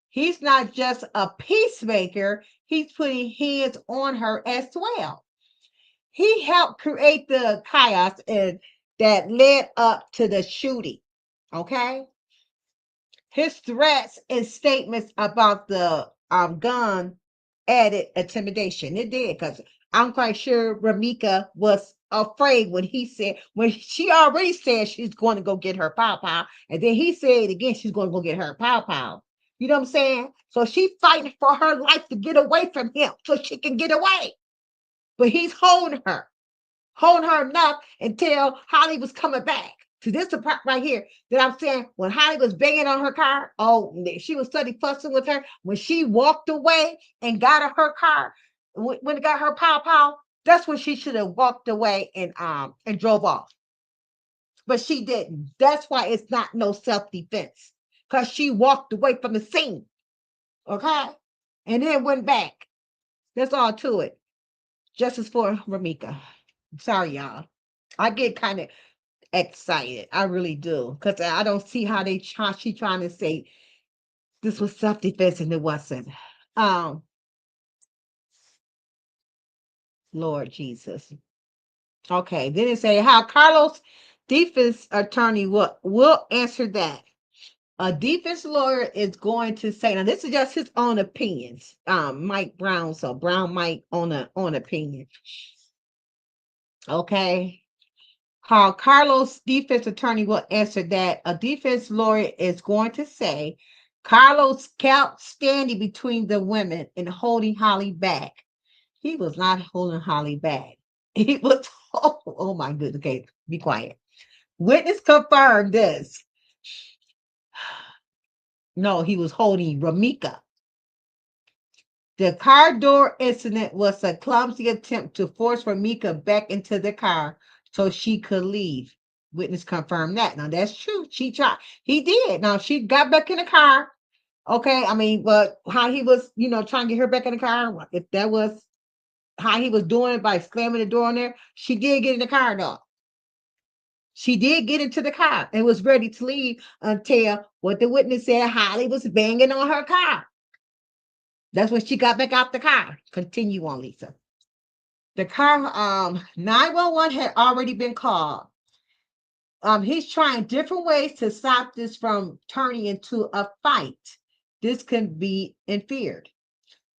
He's not just a peacemaker, he's putting hands on her as well. He helped create the chaos that led up to the shooting. Okay. His threats and statements about the gun added intimidation. It did, because I'm quite sure Ramika was afraid when she already said she's going to go get her pow pow, and then he said again she's going to go get her pow pow. You know what I'm saying? So she's fighting for her life to get away from him so she can get away. But he's holding her enough until Holly was coming back. So this is the part right here that I'm saying when Holly was banging on her car, oh, she was study fussing with her. When she walked away and got her car, when it got her pow, that's when she should have walked away and drove off. But she didn't. That's why it's not no self-defense. Because she walked away from the scene. Okay? And then went back. That's all to it. Justice for Ramika. Sorry, y'all. I get kind of excited. I really do. Because I don't see how she trying to say this was self-defense and it wasn't. Lord Jesus. Okay. Then it say how Carlos defense attorney will answer that. A defense lawyer is going to say, now this is just his own opinions. Mike Brown, so Brown Mike on opinion. Okay. How Carlos defense attorney will answer that. A defense lawyer is going to say Carlos kept standing between the women and holding Holly back. He was not holding Holly back. He was, oh my goodness. Okay, be quiet. Witness confirmed this. No, he was holding Ramika. The car door incident was a clumsy attempt to force Ramika back into the car so she could leave. Witness confirmed that. Now that's true. She tried. He did. Now she got back in the car. Okay. I mean, but how he was, trying to get her back in the car, if that was how he was doing it by slamming the door on there, she did get in the car though. She did get into the car and was ready to leave until what the witness said, Holly was banging on her car. That's when she got back out the car. Continue on, Lisa. The car, 911 had already been called. He's trying different ways to stop this from turning into a fight. This can be inferred.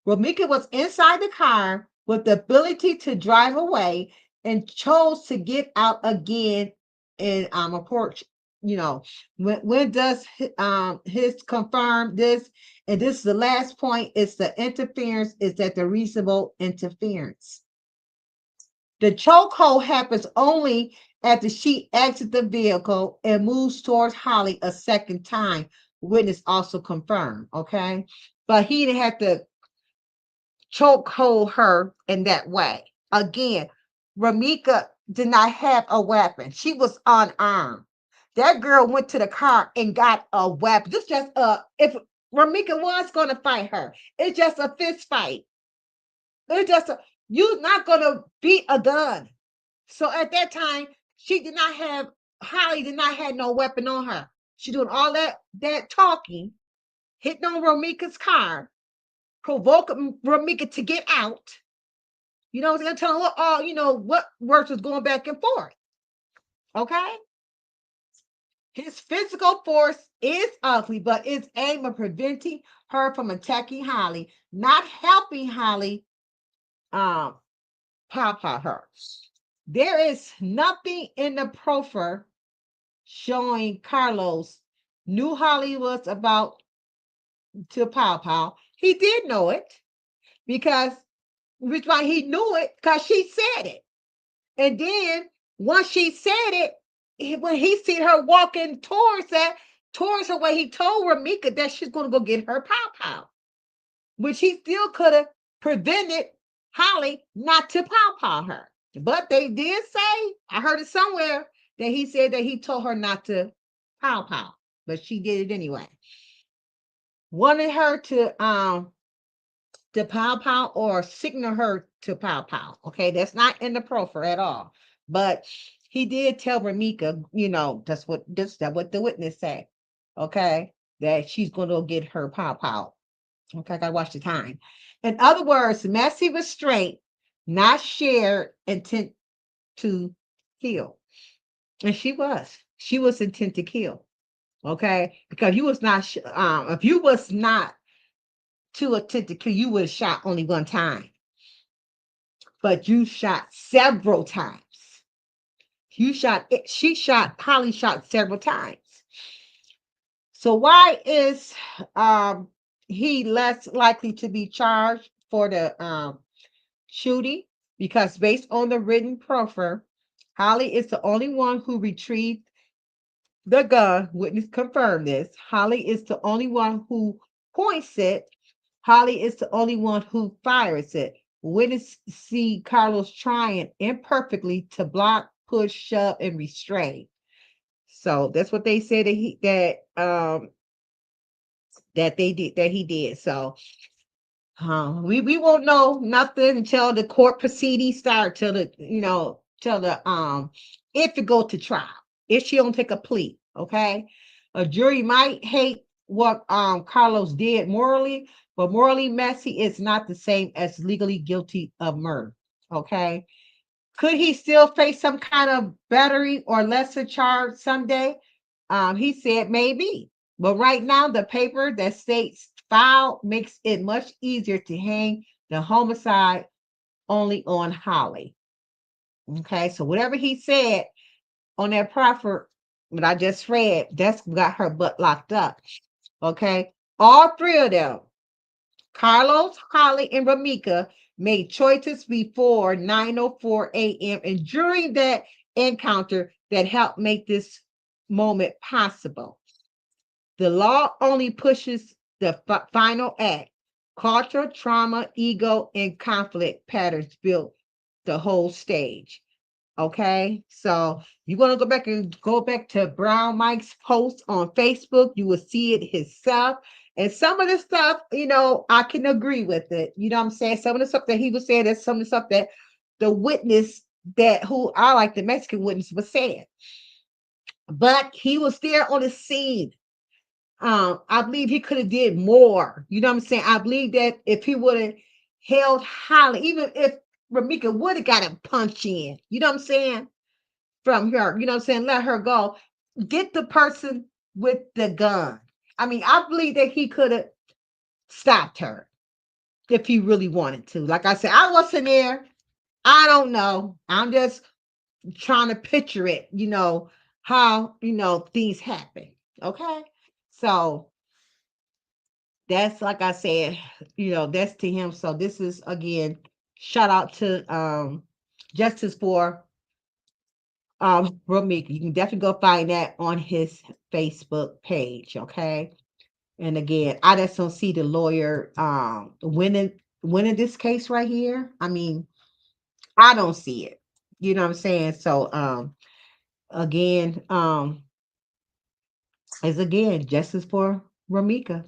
Ramika was inside the car with the ability to drive away and chose to get out again and approach. When does his confirm this? And this is the last point. It's the interference. Is that the reasonable interference? The chokehold happens only after she exits the vehicle and moves towards Holly a second time. Witness also confirmed. Okay, but he didn't have to chokehold her in that way. Again, Ramika did not have a weapon. She was unarmed. That girl went to the car and got a weapon. This just if Ramika was going to fight her, it's just a fist fight. It's just you're not going to beat a gun. So at that time, Holly did not have no weapon on her. She doing all that talking, hitting on Ramika's car, provoking Ramika to get out. They're going to tell her what words was going back and forth. Okay? His physical force is ugly, but it's aimed at preventing her from attacking Holly, not helping Holly pop her. There is nothing in the proffer showing Carlos knew Holly was about to pow. He did know it which why he knew it because she said it. And then once she said it, when he seen her walking towards her way, he told Ramika that she's going to go get her pow, which he still could have prevented Holly not to pow her. But they did say, I heard it somewhere, that he said that he told her not to pow, but she did it anyway. Wanted her to pow or signal her to pow. Okay, that's not in the proffer at all. But he did tell Ramika, that's what the witness said. Okay, that she's going to get her pow. Okay, I gotta watch the time. In other words, messy restraint, not shared intent to kill. And she was intent to kill. Okay, because you was not, if you was not to attempt to kill, you would have shot only one time. But you shot several times. Holly shot several times. So why is he less likely to be charged for the shooting? Because based on the written proffer, Holly is the only one who retrieved the gun. Witness confirmed this. Holly is the only one who points it. Holly is the only one who fires it. Witness see Carlos trying imperfectly to block, push, shove, and restrain. So that's what they said that they did, that he did. So we won't know nothing until the court proceedings start, till the if it go to trial, if she don't take a plea. Okay, a jury might hate what Carlos did morally, but morally messy is not the same as legally guilty of murder. Okay, could he still face some kind of battery or lesser charge someday? He said maybe. But right now, the paper that states filed makes it much easier to hang the homicide only on Holly. Okay, so whatever he said on that proffer, what I just read, that's got her butt locked up. Okay, all three of them, Carlos, Holly, and Ramika, made choices before 9:04 a.m. and during that encounter that helped make this moment possible. The law only pushes the final act. Culture, trauma, ego, and conflict patterns built the whole stage. Okay, so you want to go back to Brown Mike's post on Facebook, you will see it himself. And some of the stuff, I can agree with it. You know what I'm saying? Some of the stuff that he was saying, that's some of the stuff that the witness, that who I like, the Mexican witness, was saying. But he was there on the scene. I believe he could have did more. You know what I'm saying? I believe that if he would have held Holly, even if Ramika would have got a punch in, you know what I'm saying, from her, you know what I'm saying, let her go. Get the person with the gun. I mean, I believe that he could have stopped her if he really wanted to. Like I said, I wasn't there. I don't know. I'm just trying to picture it, how, things happen. Okay. So that's, like I said, that's to him. So this is, again, shout out to Justice for Ramika. You can definitely go find that on his Facebook page. Okay. And again, I just don't see the lawyer winning this case right here. I mean, I don't see it. You know what I'm saying? So again, is again justice for Ramika.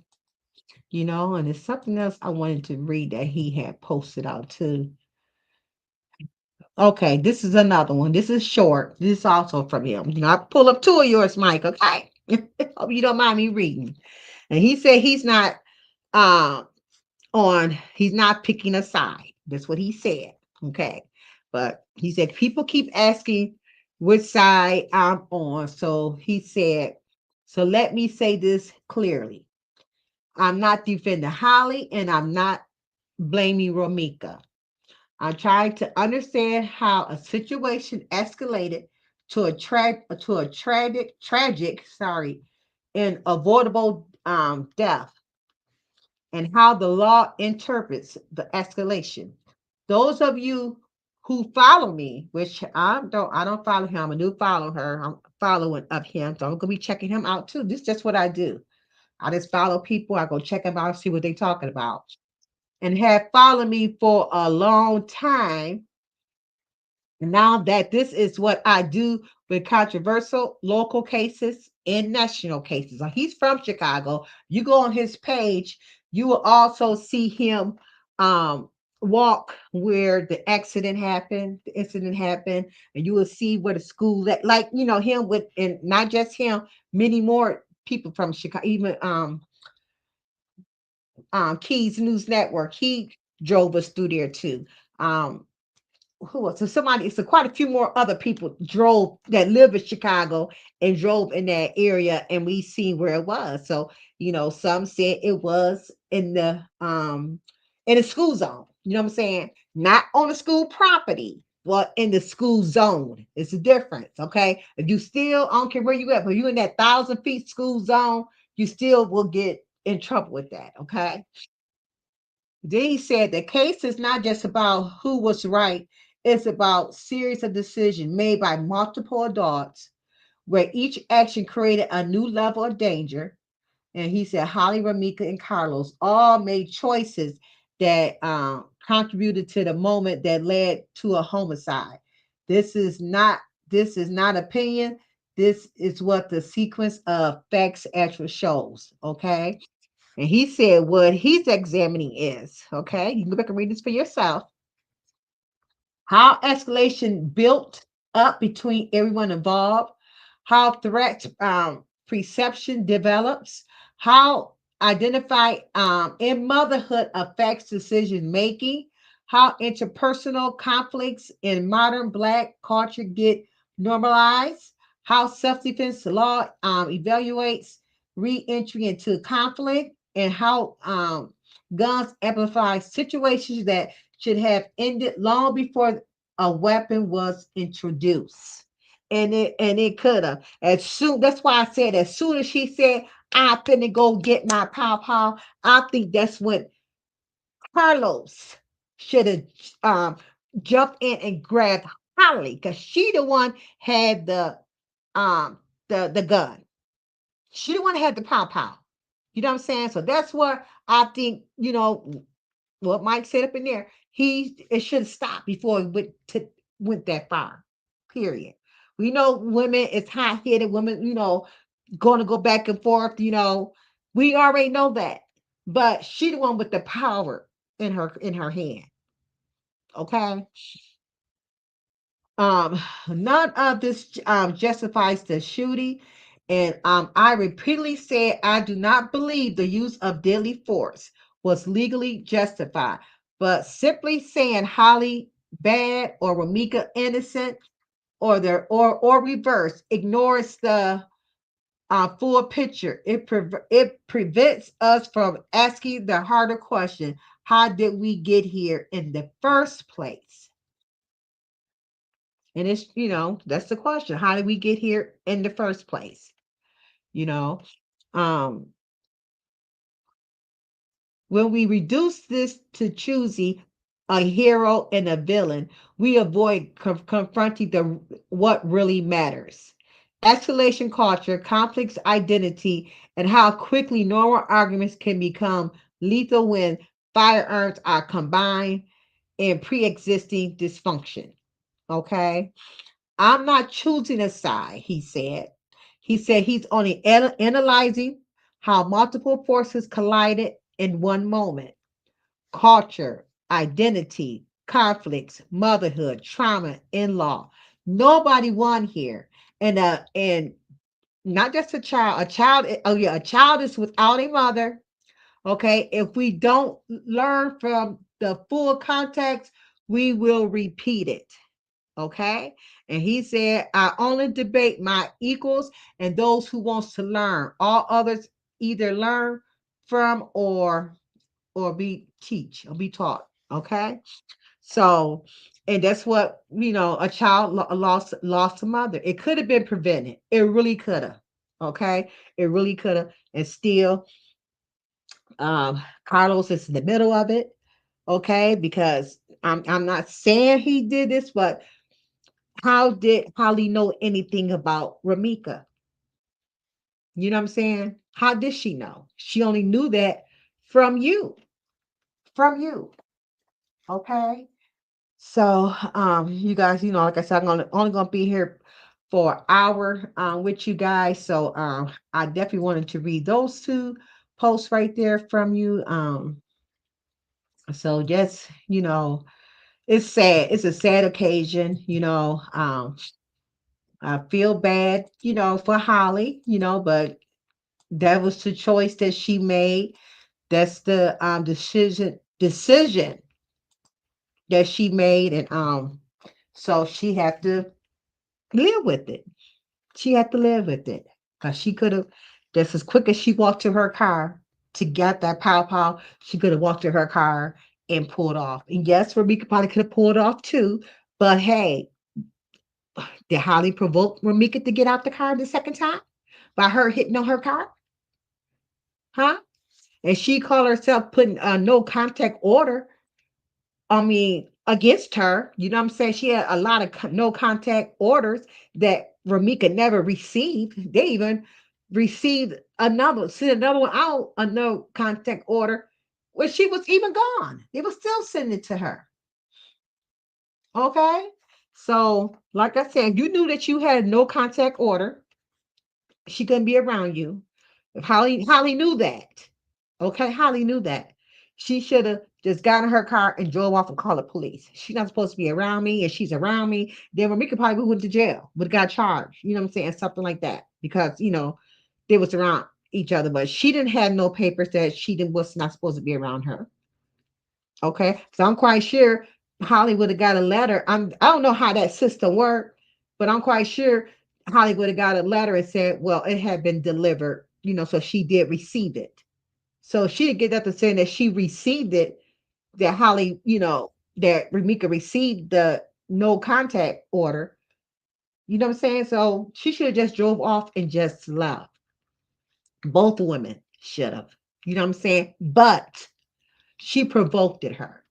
And it's something else I wanted to read that he had posted out too. Okay, this is another one. This is short. This is also from him. I pull up two of yours, Mike. Okay. Hope you don't mind me reading. And he said he's not he's not picking a side. That's what he said. Okay. But he said people keep asking which side I'm on. So he said, so let me say this clearly. I'm not defending Holly and I'm not blaming Ramika. I'm trying to understand how a situation escalated to a tragic, and avoidable death, and how the law interprets the escalation. Those of you who follow me, which I don't follow him. I'm a new follower. I'm following up him, so I'm gonna be checking him out too. This is just what I do. I just follow people. I go check them out, see what they're talking about, and have followed me for a long time. Now that this is what I do with controversial local cases and national cases. Like, he's from Chicago. You go on his page, you will also see him walk where the incident happened, and you will see where the school that, like, him with, and not just him, many more people from Chicago, even Keys News Network. He drove us through there too. Who else? So quite a few more other people drove that live in Chicago and drove in that area, and we seen where it was. So, some said it was in the school zone. You know what I'm saying? Not on the school property, but in the school zone. It's a difference. Okay. If you still, I don't care where you at, but you in that 1,000 feet school zone, you still will get in trouble with that. Okay. Then he said the case is not just about who was right, it's about series of decisions made by multiple adults where each action created a new level of danger. And he said Holly, Ramika, and Carlos all made choices that contributed to the moment that led to a homicide. This is not this is not opinion. This is what the sequence of facts actually shows. Okay. And he said what he's examining is, okay, you can go back and read this for yourself, how escalation built up between everyone involved, how threat perception develops, how identify in motherhood affects decision making, how interpersonal conflicts in modern Black culture get normalized, how self-defense law evaluates re-entry into conflict, and how guns amplify situations that should have ended long before a weapon was introduced. And it could have. As soon That's why I said as soon as she said, I finna go get my pow pow, I think that's when Carlos should have um jumped in and grabbed Holly because she the one had the gun. She the one had the pow pow. You know what I'm saying? So that's what I think, what Mike said up in there, it should have stopped before it went that far. Period. We know women is hot headed. Women, going to go back and forth. We already know that. But she the one with the power in her hand. Okay. Um, None of this justifies the shooting. And I repeatedly said I do not believe the use of deadly force was legally justified. But simply saying Holly bad or Ramika innocent or reverse ignores the full picture. It prevents us from asking the harder question: how did we get here in the first place? And that's the question. How did we get here in the first place? You know, um, when we reduce this to choosing a hero and a villain, we avoid confronting what really matters. Escalation culture, conflicts identity, and how quickly normal arguments can become lethal when firearms are combined in pre-existing dysfunction. Okay. I'm not choosing a side, he said. He said he's only analyzing how multiple forces collided in one moment: culture, identity, conflicts, motherhood, trauma, in law. Nobody won here. And not just a child. A child is without a mother. Okay. If we don't learn from the full context, we will repeat it. Okay. And he said, I only debate my equals and those who wants to learn. All others either learn from or be taught. Okay. So, and that's what, a child lost a mother. It could have been prevented. It really could have. Okay. It really could have. And still, Carlos is in the middle of it. Okay. Because I'm not saying he did this, but how did Holly know anything about Ramika? You know what I'm saying? How did she know? She only knew that from you, from you. Okay. So, you guys, like I said, only gonna be here for an hour with you guys. So, I definitely wanted to read those two posts right there from you. So just, it's sad. It's a sad occasion. I feel bad, for Holly, but that was the choice that she made. That's the decision that she made, and so she had to live with it. She had to live with it because she could have just as quick as she walked to her car to get that pow pow. She could have walked to her car and pulled off. And yes, Ramika probably could have pulled off too. But hey, did Holly provoke Ramika to get out the car the second time by her hitting on her car? Huh? And she called herself putting a no contact order, against her. You know what I'm saying? She had a lot of no contact orders that Ravika never received. They even received sent another one out, a no contact order, when she was even gone. They were still sending it to her. Okay. So, like I said, you knew that you had no contact order. She couldn't be around you. Holly knew that. Okay, Holly knew that. She should have just got in her car and drove off and called the police. She's not supposed to be around me, and she's around me. Then Ramika probably went to jail, would have got charged. You know what I'm saying? Something like that, because they was around each other, but she didn't have no papers that she didn't was not supposed to be around her. Okay, so I'm quite sure Holly would have got a letter. I don't know how that system worked, but I'm quite sure Holly would have got a letter and said, well, it had been delivered, so she did receive it. So she didn't get that to saying that she received it, that Holly, that Ramika received the no contact order. You know what I'm saying? So she should have just drove off and just left. Both women should have. You know what I'm saying? But she provoked her.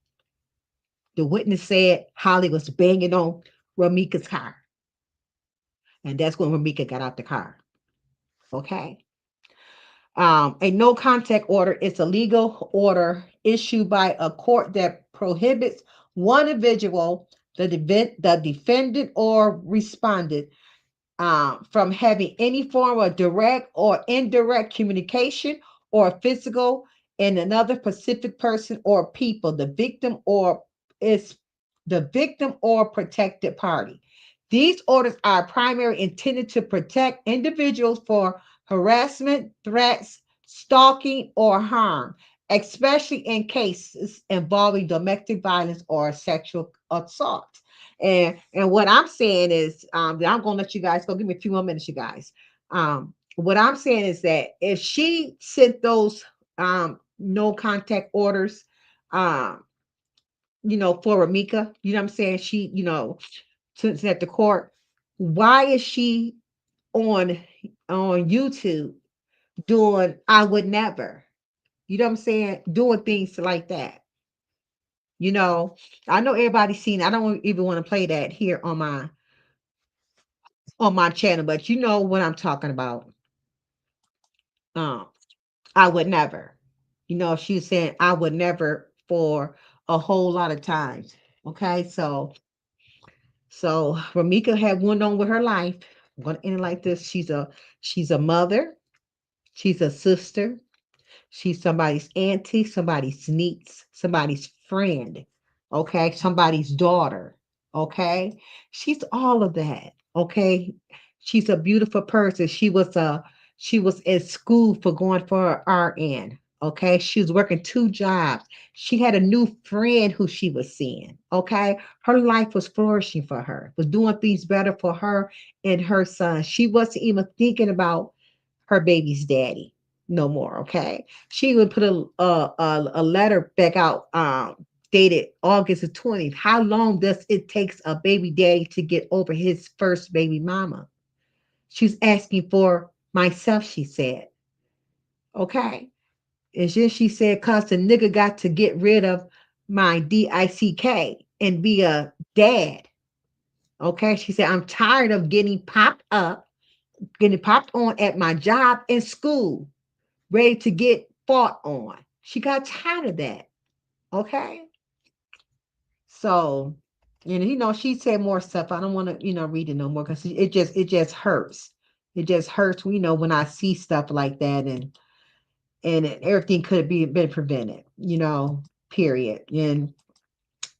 The witness said Holly was banging on Ramika's car. And that's when Ramika got out the car. Okay. A no contact order is a legal order issued by a court that prohibits one individual, the defendant or respondent, from having any form of direct or indirect communication or physical in another specific person or people, the victim or protected party. These orders are primarily intended to protect individuals for harassment, threats, stalking, or harm, especially in cases involving domestic violence or sexual assault. And what I'm saying is, I'm gonna let you guys go. Give me a few more minutes, you guys. What I'm saying is that if she sent those no contact orders, for Ramika, you know what I'm saying? She, since at the court, why is she on YouTube doing I would never? You know what I'm saying? Doing things like that. I know everybody's seen. I don't even want to play that here on my channel, but you know what I'm talking about. Um, I would never. She's saying I would never for a whole lot of times. Okay, so Ramika had went on with her life. I'm gonna end it like this. She's a mother, she's a sister, she's somebody's auntie, somebody's niece, somebody's friend, okay, somebody's daughter, okay. She's all of that, okay. She's a beautiful person. She was at school for going for her RN, okay. She was working two jobs. She had a new friend who she was seeing, okay. Her life was flourishing for her, was doing things better for her and her son. She wasn't even thinking about her baby's daddy no more. Okay, she would put a letter back out, dated August the 20th. How long does it takes a baby daddy to get over his first baby mama? She's asking for myself, she said. Okay, and then she said, cause the nigga got to get rid of my DICK and be a dad. Okay, she said, I'm tired of getting popped on at my job and school, ready to get fought on. She got tired of that. Okay. So, she said more stuff. I don't want to, read it no more because it just hurts. It just hurts, when I see stuff like that, and everything could have been prevented, period. And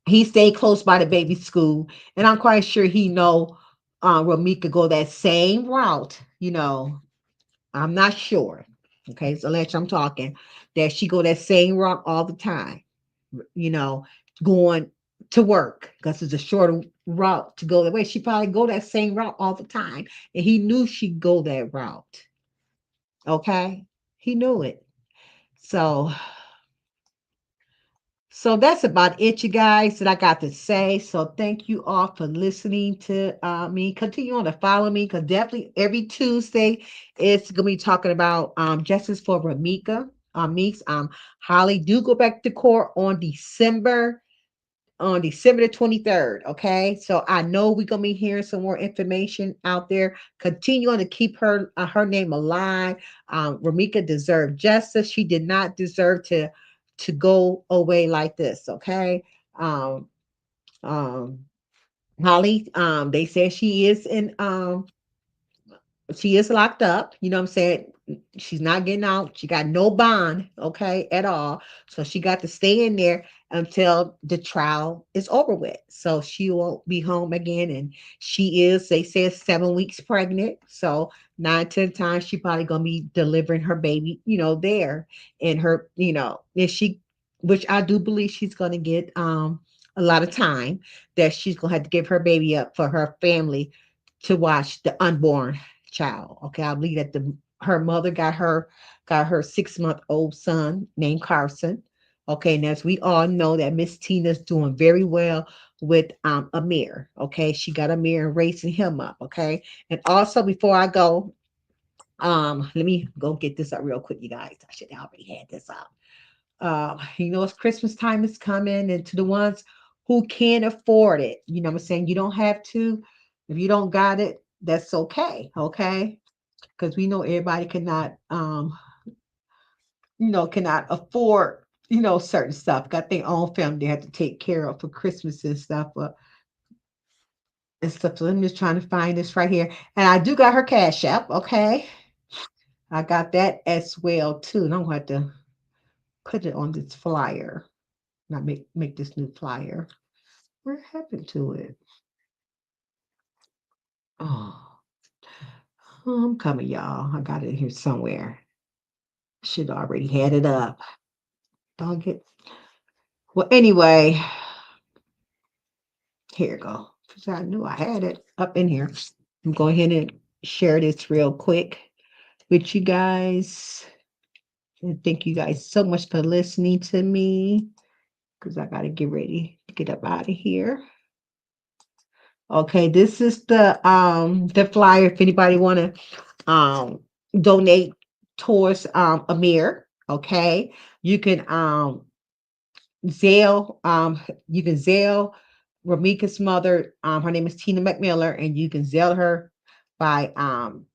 he stayed close by the baby school, and I'm quite sure he know Ramika go that same route, I'm not sure. Okay, so let's I'm talking that she go that same route all the time, you know, going to work because it's a shorter route to go that way. She probably go that same route all the time. And he knew she'd go that route. Okay. He knew it. So that's about it, you guys, that I got to say. So thank you all for listening to me. Continue on to follow me because definitely every Tuesday it's gonna be talking about justice for Ramika Meeks. Holly do go back to court on December on December the 23rd. Okay. So I know we're going to be hearing some more information out there. Continue on to keep her name alive. Ramika deserved justice. She did not deserve to go away like this. Okay. Um, um, Holly, they said she is locked up. You know what I'm saying? She's not getting out. She got no bond, okay, at all. So she got to stay in there until the trial is over with. So she won't be home again. And she is, they said, 7 weeks pregnant. So 9, 10 times she probably gonna be delivering her baby, there in her, if she, which I do believe she's gonna get a lot of time that she's gonna have to give her baby up for her family to watch the unborn child. Okay, I believe that her mother got her 6-month-old son named Carson. Okay, and as we all know, that Miss Tina's doing very well with Amir. Okay, she got Amir and raising him up. Okay, and also before I go, let me go get this up real quick, you guys. I should have already had this up. It's Christmas time is coming, and to the ones who can't afford it, what I'm saying, you don't have to. If you don't got it, that's okay. Okay, because we know everybody cannot afford, certain stuff. Got their own family they have to take care of for Christmas and stuff. And stuff. So I'm just trying to find this right here, and I do got her Cash App. Okay, I got that as well too, and I'm going to have to put it on this flyer. Not make this new flyer. What happened to it? Oh, I'm coming, y'all. I got it here somewhere. Should already had it up. Dog it. Well, anyway, here you go. Because I knew I had it up in here. I'm going ahead and share this real quick with you guys. And thank you guys so much for listening to me. Because I gotta get ready to get up out of here. Okay, this is the flyer if anybody want to donate towards Amir. Okay, you can Zelle Ramika's mother. Her name is Tina McMiller, and you can Zelle her by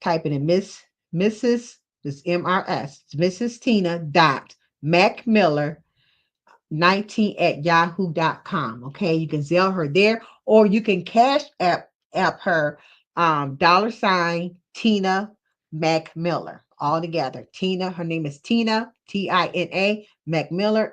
typing in Mrs. This MRS Mrs. Tina dot McMiller 19 at yahoo.com. Okay, you can Zelle her there, or you can cash app her $ Tina McMiller all together. Tina, her name is Tina Tina McMiller McMiller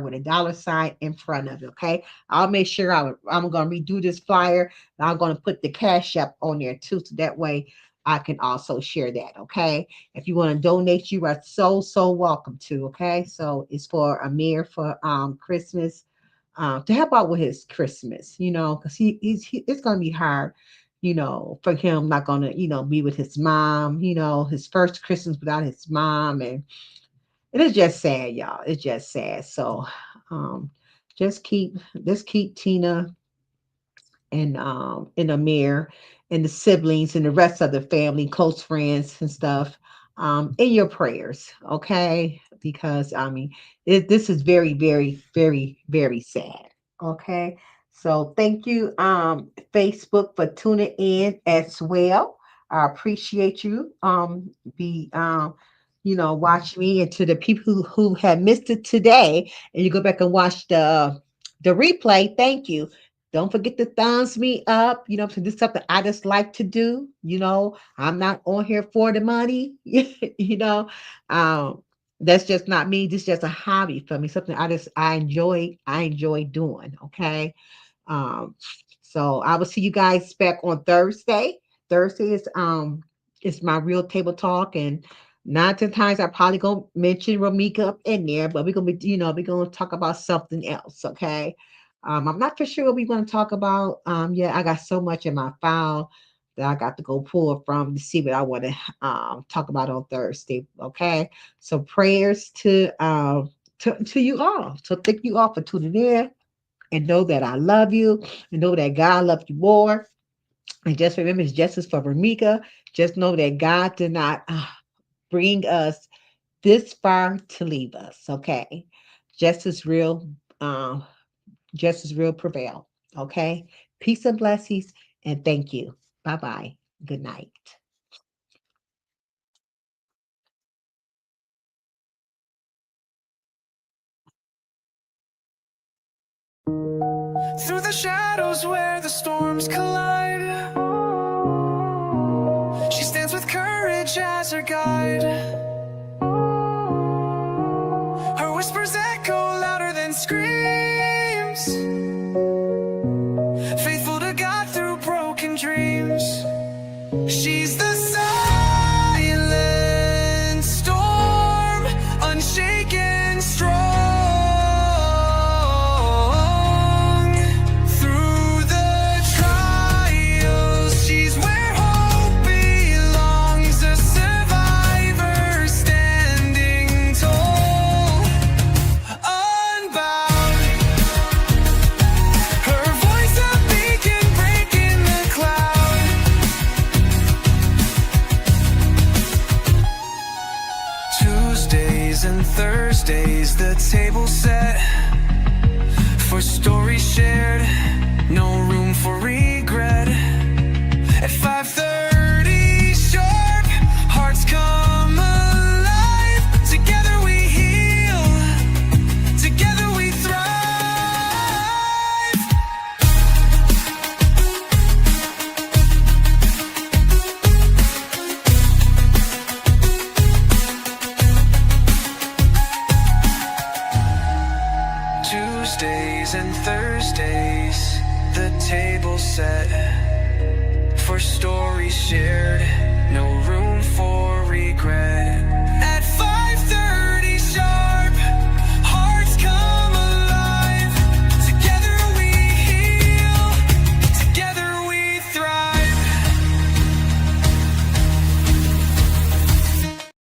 with a $ in front of it. Okay, I'll make sure I'm going to redo this flyer, and I'm going to put the cash app on there too, so that way I can also share that. Okay, if you want to donate, you are so welcome to. Okay, so it's for Amir for Christmas, to help out with his Christmas, because it's gonna be hard, for him, not gonna, be with his mom, his first Christmas without his mom, and it is just sad, y'all. It's just sad. So just keep Tina and Amir and the siblings and the rest of the family, close friends and stuff, in your prayers, okay? Because I mean, this is very, very, very, very sad. Okay. So thank you, Facebook, for tuning in as well. I appreciate you. Be watch me, and to the people who have missed it today, and you go back and watch the replay. Thank you. Don't forget to thumbs me up. So this is something I just like to do. I'm not on here for the money. Um, that's just not me. This is just a hobby for me. Something I enjoy doing. Okay. Um, so I will see you guys back on Thursday. Thursday is my real table talk, and 9 10 times I probably gonna mention Ramika up in there, but we're gonna talk about something else. Okay. I'm not for sure what we're going to talk about. Yeah, I got so much in my file that I got to go pull from to see what I want to talk about on Thursday. Okay, so prayers to you all. So thank you all for tuning in, and know that I love you, and know that God loves you more. And just remember, it's justice for Ramika. Just know that God did not bring us this far to leave us. Okay, justice real. um, justice will prevail. Okay. Peace and blessings, and thank you. Bye bye. Good night. Through the shadows where the storms collide, she stands with courage as her guide. Her whispers echo louder than screams, faithful to God through broken dreams. She's the silent storm, unshaken, strong. And Thursdays, the table set for stories shared, no room for regret. At 5:30 sharp, hearts come alive. Together we heal, together we thrive. Tuesdays and Thursdays, the table set for stories shared, no room for regret.